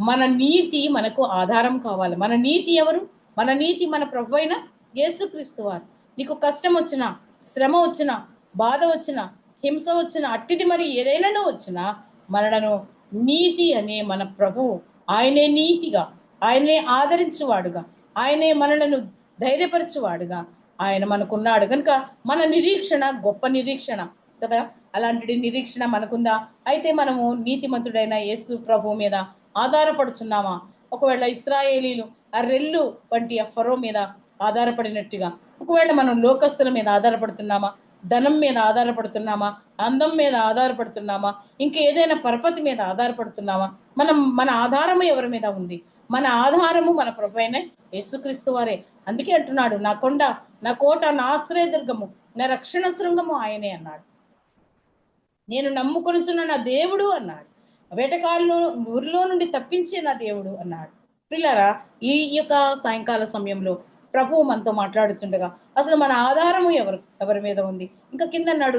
మన నీతి మనకు ఆధారం కావాలి. మన నీతి ఎవరు? మన నీతి మన ప్రభు అయిన యేసుక్రీస్తు వారు. నీకు కష్టం వచ్చినా, శ్రమ వచ్చినా, బాధ వచ్చినా, హింస వచ్చినా, అట్టిది మరి ఏదైనా వచ్చినా మనలను నీతి అనే మన ప్రభువు, ఆయనే నీతిగా, ఆయనే ఆదరించువాడుగా, ఆయనే మనలను ధైర్యపరచువాడుగా ఆయన మనకున్నాడు కనుక మన నిరీక్షణ గొప్ప నిరీక్షణ కదా. అలాంటి నిరీక్షణ మనకుందా? అయితే మనము నీతిమంతుడైన యేసు ప్రభు మీద ఆధారపడుచున్నామా? ఒకవేళ ఇశ్రాయేలీలు ఆ రెల్లు వంటి ఆ ఫరో మీద ఆధారపడినట్టుగా ఒకవేళ మనం లోకస్తుల మీద ఆధారపడుతున్నామా? ధనం మీద ఆధారపడుతున్నామా? అందం మీద ఆధారపడుతున్నామా? ఇంకేదైనా పరపతి మీద ఆధారపడుతున్నామా? మన ఆధారము ఎవరి మీద ఉంది? మన ఆధారము మన ప్రభు అయిన యేసుక్రీస్తు వారే. అందుకే అంటున్నాడు, నా కొండ, నా కోట, నా ఆశ్రయదుర్గము, నా రక్షణ శృంగము ఆయనే అన్నాడు. నేను నమ్ముకొనుచున్న నా దేవుడు అన్నాడు. వేటకాలను ఊరిలో నుండి తప్పించే నా దేవుడు అన్నాడు. పిల్లరా, ఈ యొక్క సాయంకాల సమయంలో ప్రభువు మనతో మాట్లాడుచుండగా అసలు మన ఆధారము ఎవరి మీద ఉంది? ఇంకా కింద అన్నాడు,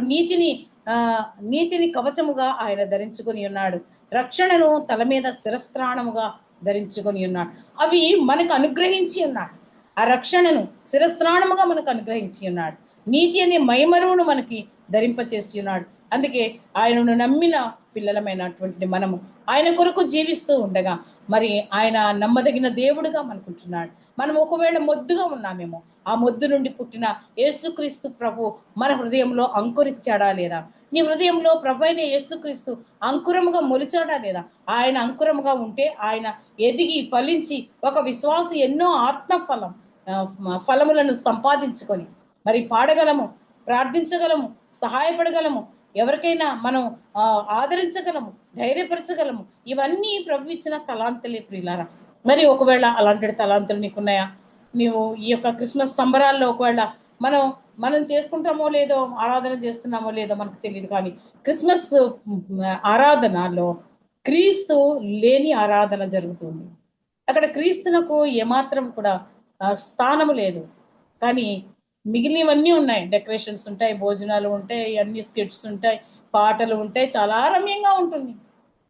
నీతిని కవచముగా ఆయన ధరించుకొని ఉన్నాడు, రక్షణను తల మీద శిరస్త్రాణముగా ధరించుకొని ఉన్నాడు. అవి మనకు అనుగ్రహించి ఉన్నాడు. ఆ రక్షణను శిరస్త్రాణముగా మనకు అనుగ్రహించి ఉన్నాడు. నీతి అనే మైమరువును మనకి ధరింపచేసి ఉన్నాడు. అందుకే ఆయనను నమ్మిన పిల్లలమైనటువంటి మనము ఆయన కొరకు జీవిస్తూ ఉండగా మరి ఆయన నమ్మదగిన దేవుడుగా మనకుంటున్నాడు. మనం ఒకవేళ మొద్దుగా ఉన్నామేమో, ఆ మొద్దు నుండి పుట్టిన యేసుక్రీస్తు ప్రభు మన హృదయంలో అంకురిచ్చాడా లేదా? నీ హృదయంలో ప్రభు అయిన యేసుక్రీస్తు అంకురముగా మొలిచాడా లేదా? ఆయన అంకురముగా ఉంటే ఆయన ఎదిగి ఫలించి ఒక విశ్వాసి ఎన్నో ఫలములను సంపాదించుకొని మరి పాడగలము, ప్రార్థించగలము, సహాయపడగలము, ఎవరికైనా మనం ఆదరించగలము, ధైర్యపరచగలము. ఇవన్నీ ప్రభు ఇచ్చిన తలాంతులే ప్రియులారా. మరి ఒకవేళ అలాంటి తలాంతులు నీకున్నాయా? నీవు ఈ యొక్క క్రిస్మస్ సంబరాల్లో ఒకవేళ మనం చేసుకుంటామో లేదో, ఆరాధన చేస్తున్నామో లేదో మనకు తెలియదు, కానీ క్రిస్మస్ ఆరాధనలో క్రీస్తు లేని ఆరాధన జరుగుతుంది. అక్కడ క్రీస్తునకు ఏమాత్రం కూడా స్థానము లేదు. కానీ మిగిలినవన్నీ ఉన్నాయి. డెకరేషన్స్ ఉంటాయి, భోజనాలు ఉంటాయి, అన్ని స్కిట్స్ ఉంటాయి, పాటలు ఉంటాయి, చాలా రమ్యంగా ఉంటుంది.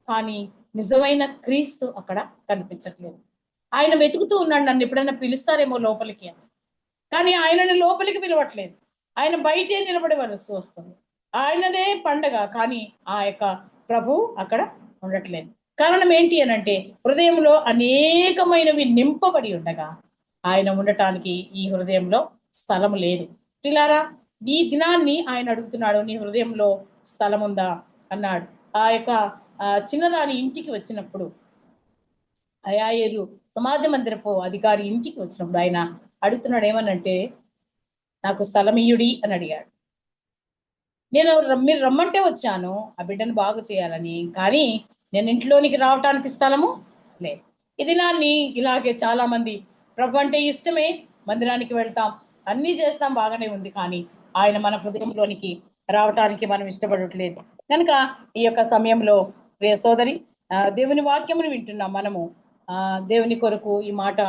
కానీ నిజమైన క్రీస్తు అక్కడ కనిపించట్లేదు. ఆయన వెతుకుతూ ఉన్నాడు, నన్ను ఎప్పుడైనా పిలుస్తారేమో లోపలికి అని. కానీ ఆయనను లోపలికి పిలవట్లేదు. ఆయన బయటే నిలబడవలసి వస్తుంది. ఆయనదే పండగ, కానీ ఆ యొక్క ప్రభు అక్కడ ఉండట్లేదు. కారణం ఏంటి అనంటే హృదయంలో అనేకమైనవి నింపబడి ఉండగా ఆయన ఉండటానికి ఈ హృదయంలో స్థలం లేదు. పిల్లారా, ఈ దినాన్ని ఆయన అడుగుతున్నాడు, నీ హృదయంలో స్థలం ఉందా అన్నాడు. ఆ యొక్క చిన్నదాని ఇంటికి వచ్చినప్పుడు, అయాయేరు సమాజ మందిరపు అధికారి ఇంటికి వచ్చినప్పుడు ఆయన అడుగుతున్నాడు ఏమనంటే, నాకు స్థలం ఇయ్యుడి అని అడిగాడు. మీరు రమ్మంటే వచ్చాను ఆ బిడ్డను బాగు చేయాలని, కానీ నేను ఇంట్లోనికి రావటానికి స్థలము లేదు. ఈ దినాన్ని ఇలాగే చాలా మంది ప్రభు అంటే ఇష్టమే, మందిరానికి వెళ్తాం, అన్నీ చేస్తాం, బాగానే ఉంది, కానీ ఆయన మన హృదయంలోనికి రావటానికి మనం ఇష్టపడట్లేదు. కనుక ఈ యొక్క సమయంలో ప్రియ సోదరి, దేవుని వాక్యమును వింటున్నాం మనము. దేవుని కొరకు ఈ మాట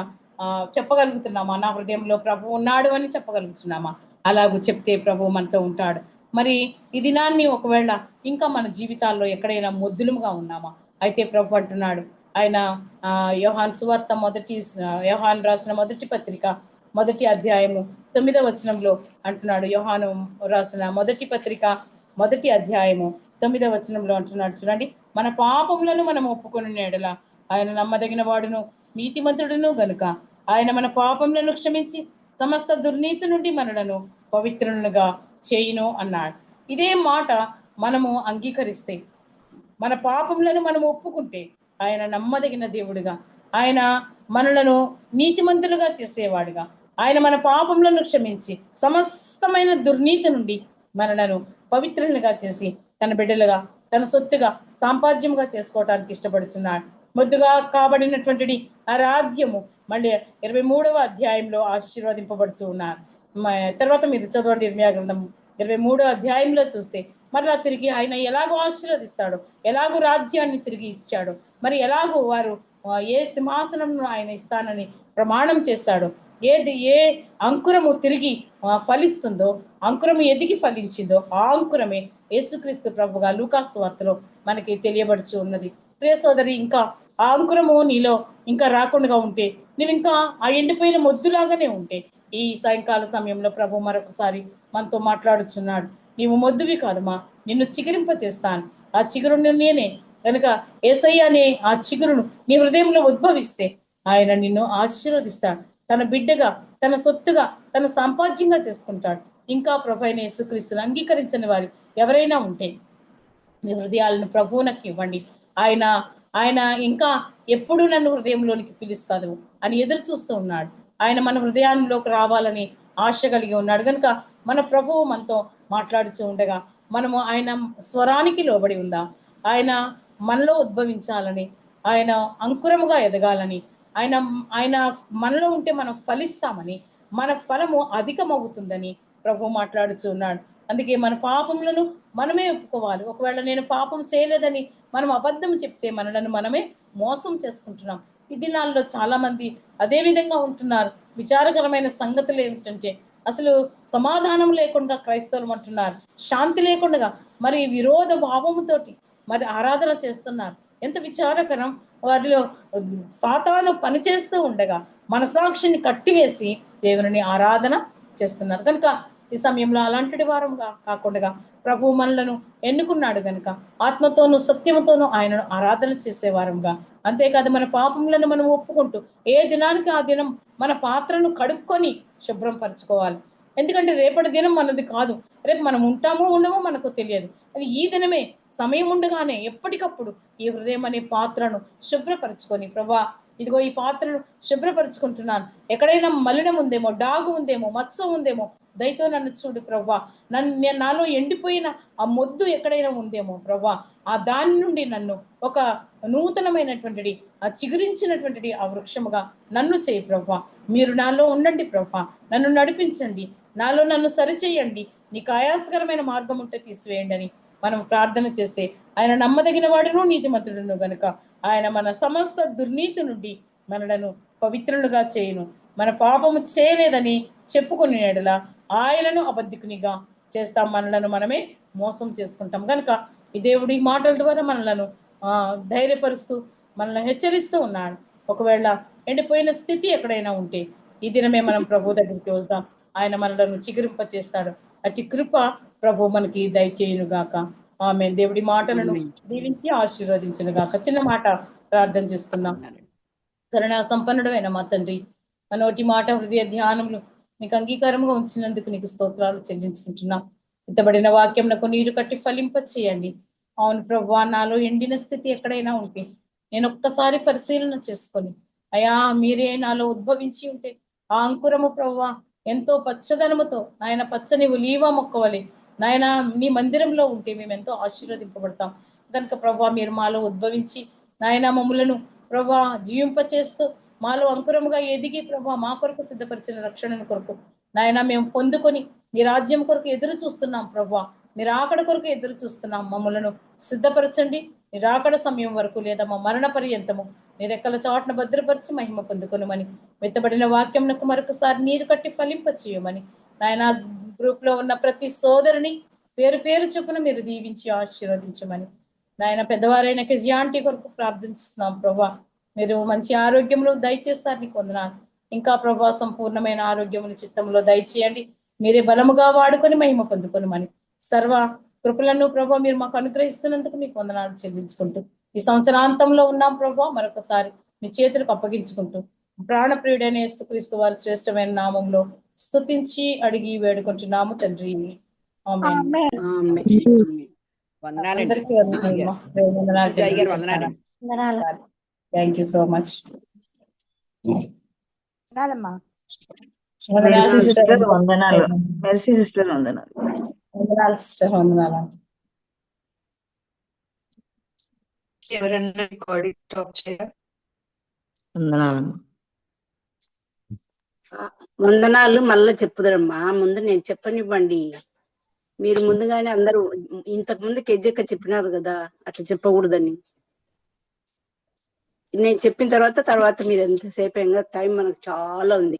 చెప్పగలుగుతున్నామా? నా హృదయంలో ప్రభు ఉన్నాడు అని చెప్పగలుగుతున్నామా? అలాగూ చెప్తే ప్రభు మనతో ఉంటాడు. మరి ఈ దినాన్ని ఒకవేళ ఇంకా మన జీవితాల్లో ఎక్కడైనా మొద్దులుగా ఉన్నామా? అయితే ప్రభు అంటున్నాడు, ఆయన యోహాన్ సువార్త యోహాన్ రాసిన మొదటి పత్రిక 1వ అధ్యాయము 9వ వచనంలో అంటున్నాడు. యోహాను రాసిన మొదటి పత్రిక 1వ అధ్యాయము 9వ వచనంలో అంటున్నాడు, చూడండి, మన పాపములను మనం ఒప్పుకొని ఎడల ఆయన నమ్మదగిన వాడును నీతిమంతుడును గనుక ఆయన మన పాపములను క్షమించి సమస్త దుర్నీతి నుండి మనలను పవిత్రులుగా చేయును అన్నాడు. ఇదే మాట మనము అంగీకరిస్తే, మన పాపములను మనం ఒప్పుకుంటే ఆయన నమ్మదగిన దేవుడుగా, ఆయన మనలను నీతిమంతులుగా చేసేవాడుగా, ఆయన మన పాపములను క్షమించి సమస్తమైన దుర్నీతి నుండి మనలను పవిత్రులుగా చేసి తన బిడ్డలుగా, తన సొత్తుగా, సాంపాద్యముగా చేసుకోవటానికి ఇష్టపడుతున్నాడు. మొద్దుగా కాబడినటువంటి ఆ రాజ్యము మళ్ళీ 23వ అధ్యాయంలో ఆశీర్వదింపబడుతూ ఉన్నారు. తర్వాత మీరు చదవండి, ఇర్మియా గ్రంథం 23వ అధ్యాయంలో చూస్తే మరలా తిరిగి ఆయన ఎలాగో ఆశీర్వదిస్తాడు, ఎలాగో రాజ్యాన్ని తిరిగి ఇచ్చాడు, మరి ఎలాగో వారు ఏ సింహాసనం ఆయన ఇస్తానని ప్రమాణం చేశాడు. ఏ అంకురము తిరిగి ఫలిస్తుందో, అంకురము ఎదిగి ఫలించిందో ఆ అంకురమే యేసుక్రీస్తు ప్రభుగా లూకాసు వార్తలో మనకి తెలియబడుచు ఉన్నది. ప్రియ సోదరి, ఇంకా ఆ అంకురము నీలో ఇంకా రాకుండా ఉంటే, నువ్వు ఇంకా ఆ ఎండిపోయిన మొద్దులాగానే ఉంటే, ఈ సాయంకాల సమయంలో ప్రభు మరొకసారి మనతో మాట్లాడుచున్నాడు. నీవు మొద్దువి కాదమ్మా, నిన్ను చిగురింప చేస్తాను. ఆ చిగురుని నేనే కనుక యేసయ్య అనే ఆ చిగురును నీ హృదయంలో ఉద్భవిస్తే ఆయన నిన్ను ఆశీర్వదిస్తాడు. తన బిడ్డగా, తన సొత్తుగా, తన సంపాద్యంగా చేసుకుంటాడు. ఇంకా ప్రభు అయిన యేసుక్రీస్తును అంగీకరించని వారు ఎవరైనా ఉంటే మీ హృదయాలను ప్రభువునకి ఇవ్వండి. ఆయన ఆయన ఇంకా ఎప్పుడు నన్ను హృదయంలోనికి పిలుస్తాడు అని ఎదురు చూస్తూ ఉన్నాడు. ఆయన మన హృదయంలోకి రావాలని ఆశ కలిగి ఉన్నాడు. కనుక మన ప్రభువు మనతో మాట్లాడుతూ ఉండగా మనము ఆయన స్వరానికి లోబడి ఉందా, ఆయన మనలో ఉద్భవించాలని, ఆయన అంకురముగా ఎదగాలని, ఆయన ఆయన మనలో ఉంటే మనం ఫలిస్తామని, మన ఫలము అధికమవుతుందని ప్రభు మాట్లాడుతూ ఉన్నాడు. అందుకే మన పాపములను మనమే ఒప్పుకోవాలి. ఒకవేళ నేను పాపం చేయలేదని మనం అబద్ధం చెప్తే మనలను మనమే మోసం చేసుకుంటున్నాం. ఈ దినాల్లో చాలా మంది అదే విధంగా ఉంటున్నారు. విచారకరమైన సంగతులు ఏమిటంటే అసలు సమాధానం లేకుండా క్రైస్తవులు అంటున్నారు, శాంతి లేకుండా మరి విరోధ భావముతోటి మరి ఆరాధన చేస్తున్నారు. ఎంత విచారకరం! వారిలో సాతాను పనిచేస్తూ ఉండగా మనసాక్షిని కట్టివేసి దేవుని ఆరాధన చేస్తున్నారు. కనుక ఈ సమయంలో అలాంటి వారంగా కాకుండా ప్రభు మనలను ఎన్నుకున్నాడు కనుక ఆత్మతోనూ సత్యముతోనూ ఆయనను ఆరాధన చేసేవారంగా, అంతేకాదు మన పాపములను మనం ఒప్పుకుంటూ ఏ దినానికి ఆ దినం మన పాత్రను కడుక్కొని శుభ్రం పరచుకోవాలి. ఎందుకంటే రేపటి దినం మనది కాదు. రేపు మనం ఉంటామో ఉండమో మనకు తెలియదు. అది ఈ దినమే సమయం ఉండగానే ఎప్పటికప్పుడు ఈ హృదయం అనే పాత్రను శుభ్రపరచుకొని, ప్రభా ఇదిగో ఈ పాత్రను శుభ్రపరచుకుంటున్నాను, ఎక్కడైనా మలినం ఉందేమో, డాగు ఉందేమో, మత్స ఉందేమో దయతో నన్ను చూడు ప్రభా, నాలో ఎండిపోయిన ఆ మొద్దు ఎక్కడైనా ఉందేమో ప్రభా, ఆ దాని నుండి నన్ను ఒక నూతనమైనటువంటి ఆ చిగురించినటువంటి ఆ వృక్షముగా నన్ను చేయి ప్రభా. మీరు నాలో ఉండండి ప్రభా, నన్ను నడిపించండి, నాలో నన్ను సరిచేయండి, నీకు ఆయాసకరమైన మార్గం ఉంటే తీసివేయండి అని మనం ప్రార్థన చేస్తే ఆయన నమ్మదగిన వాడును నీతిమంతుడును గనుక ఆయన మన సమస్త దుర్నీతి నుండి మనలను పవిత్రులుగా చేయును. మన పాపము చేయలేదని చెప్పుకునే ఎడల ఆయనను అబద్ధికునిగా చేస్తాం, మనలను మనమే మోసం చేసుకుంటాం. కనుక ఈ దేవుడి మాటల ద్వారా మనలను ధైర్యపరుస్తూ మనల్ని హెచ్చరిస్తూ ఉన్నాడు. ఒకవేళ ఎండిపోయిన స్థితి ఎక్కడైనా ఉంటే ఈ దినమే మనం ప్రభు దగ్గరికి వస్తాం, ఆయన మనలను చిగురింప చేస్తాడు. అట్టి కృప ప్రభు మనకి దయచేయును గాక. ఆమె దేవుడి మాటలను దీవించి ఆశీర్వదించును గాక. చిన్న మాట ప్రార్థన చేసుకుందాం. కరుణా సంపన్నుడైన మా తండ్రి, మన నోటి మాట హృదయ ధ్యానములు మీకు అంగీకారంగా ఉంచినందుకు నీకు స్తోత్రాలు చెల్లించుకుంటున్నాం. ఇంతబడిన వాక్యం నాకు నీరు కట్టి ఫలింప చేయండి. అవును ప్రభువా, నాలో ఎండిన స్థితి ఎక్కడైనా ఉంటే నేను ఒక్కసారి పరిశీలన చేసుకొని, అయా మీరే నాలో ఉద్భవించి ఉంటే ఆ అంకురము ప్రభువా ఎంతో పచ్చదనముతో నాయన పచ్చని ఒలీవ మొక్కవలే నాయన నీ మందిరంలో ఉంటే మేము ఎంతో ఆశీర్వదింపబడతాం. కనుక ప్రభువా మీరు మాలో ఉద్భవించి నాయన మమ్ములను ప్రభా జీవింపచేస్తూ మాలో అంకురముగా ఎదిగి ప్రభా మా కొరకు సిద్ధపరిచిన రక్షణను కొరకు నాయన మేము పొందుకొని నీ రాజ్యం కొరకు ఎదురు చూస్తున్నాం ప్రభా. మీరు ఆకడ కొరకు ఎదురు చూస్తున్నాం, మమ్మలను సిద్ధపరచండి. మీరు ఆకడ సమయం వరకు లేదా మా మరణ పర్యంతము మీరు ఎక్కల చాటును భద్రపరిచి మహిమ పొందుకొనమని, మెత్తబడిన వాక్యంకు మరొకసారి నీరు కట్టి ఫలింప చేయమని నాయన గ్రూప్ లో ఉన్న ప్రతి సోదరుని పేరు పేరు చొప్పున మీరు దీవించి ఆశీర్వదించమని నాయన పెద్దవారైన కెజియాంటీ కొరకు ప్రార్థిస్తున్నాం ప్రభా. మీరు మంచి ఆరోగ్యమును దయచేస్తారు, నీకు వందనాలు. ఇంకా ప్రభా సంపూర్ణమైన ఆరోగ్యమును చిత్తంలో దయచేయండి. మీరే బలముగా వాడుకొని మహిమ పొందుకొనమని సర్వ కృపలను ప్రభా మీరు మాకు అనుగ్రహిస్తున్నందుకు మీకు వందనాలు చెల్లించుకుంటూ ఈ సంవత్సరాంతంలో ఉన్నాం ప్రభా, మరొకసారి మీ చేతులకు అప్పగించుకుంటూ ప్రాణప్రియుడైన యేసుక్రీస్తు వారి శ్రేష్టమైన నామంలో స్తుతించి అడిగి వేడుకుంటున్నాము తండ్రి. అందరికీ వందనాలు. Thank you so much. వందనాలు మెర్సీ సిస్టర్, వందనాలు. వందనాలు సిస్టర్, వందనాలు. ఎవరన్నా రికార్డింగ్ స్టాప్ చేయాలి. వందనాలు. వందనాలు మళ్ళా చెప్పుదరమ్మా, ముందు నేను చెప్పనివ్వండి. మీరు ముందుగానే అందరూ ఇంతకు ముందు కెజ్జక్క చెప్పినారు కదా, అట్లా చెప్పకూడదని. నేను చెప్పిన తర్వాత మీరు ఎంతసేపు అయినా, టైం మనకు చాలా ఉంది,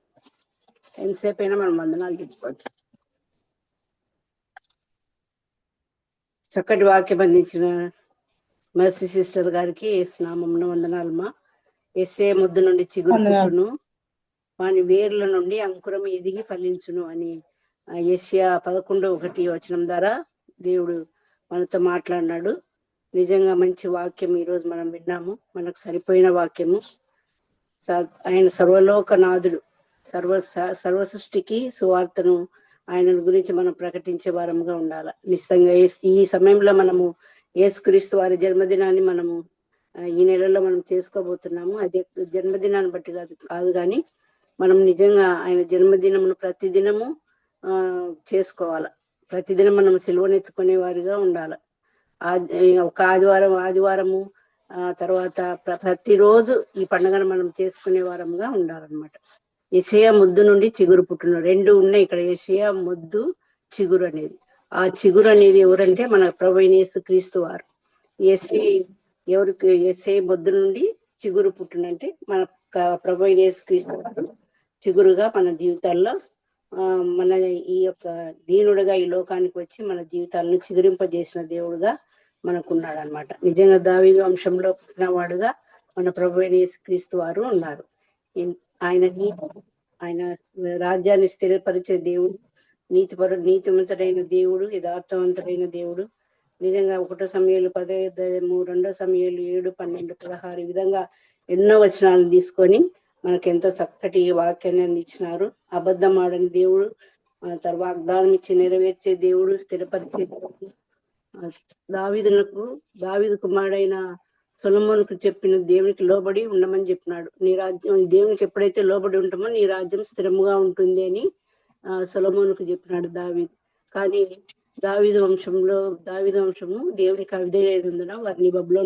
ఎంతసేపు అయినా మనం వందనాలు చెప్పుకోవచ్చు. చక్కటి వాక్యం అందించిన మెర్సీ సిస్టర్ గారికి నామమున వందనాలమ్మా. ఎస్ఏ ముద్దు నుండి చిగురు పుట్టును, వాని వేర్ల నుండి అంకురం ఎదిగి ఫలించును అని యెషయా 11:1 ద్వారా దేవుడు మనతో మాట్లాడినాడు. నిజంగా మంచి వాక్యం ఈరోజు మనం విన్నాము. మనకు సరిపోయిన వాక్యము. ఆయన సర్వలోకనాథుడు, సర్వ సృష్టికి సువార్తను ఆయన గురించి మనం ప్రకటించే వారముగా ఉండాలి. నిశ్చయంగా ఈ సమయంలో మనము యేసుక్రీస్తు వారి జన్మదినాన్ని మనము ఈ నెలలో మనం చేసుకోబోతున్నాము. అదే జన్మదినాన్ని బట్టి కాదు కానీ మనం నిజంగా ఆయన జన్మదినమును ప్రతిదినము చేసుకోవాలి. ప్రతిదినం మనం సిలువనెత్తుకునే వారిగా ఉండాలి. ఒక ఆదివారము తర్వాత ప్రతిరోజు ఈ పండుగను మనం చేసుకునే వారముగా ఉండాలన్నమాట. యెషయా ముద్దు నుండి చిగురు పుట్టును, 2 ఉన్నాయి ఇక్కడ. యెషయా ముద్దు, చిగురు అనేది. ఆ చిగురు అనేది ఎవరంటే మన ప్రభువైన యేసుక్రీస్తు వారు. యెషయా ముద్దు నుండి చిగురు పుట్టునంటే మన ప్రభువైన యేసుక్రీస్తు వారు చిగురుగా మన జీవితాల్లో మన ఈ యొక్క దీనుడుగా ఈ లోకానికి వచ్చి మన జీవితాలను చిగురింపజేసిన దేవుడుగా మనకున్నాడు అనమాట. నిజంగా దావీదు వంశంలో పుట్టిన వాడుగా మన ప్రభువైన యేసుక్రీస్తు వారు ఉన్నారు. ఆయన రాజ్యాన్ని స్థిరపరిచే దేవుడు, నీతిమంతుడైన దేవుడు, యథార్థవంతుడైన దేవుడు. నిజంగా 1 సమూయేలు 10:3, 2 సమూయేలు 7:12, 16 ఈ విధంగా ఎన్నో వచనాలను తీసుకొని మనకు ఎంతో చక్కటి వాక్యాన్ని అందించినారు. అబద్ధం ఆడని దేవుడు, మన వాగ్దానం ఇచ్చి నెరవేర్చే దేవుడు, స్థిరపరిచే దేవుడు. దావీదు కుమారుడైన సొలొమోనుకు చెప్పిన దేవునికి లోబడి ఉండమని చెప్పినాడు. నీ రాజ్యం, దేవునికి ఎప్పుడైతే లోబడి ఉంటామో నీ రాజ్యం స్థిరముగా ఉంటుంది అని సొలొమోనుకు చెప్పినాడు దావీదు. కానీ దావీదు వంశము దేవునికి అవిధేయులైనందున వారిని బబులోను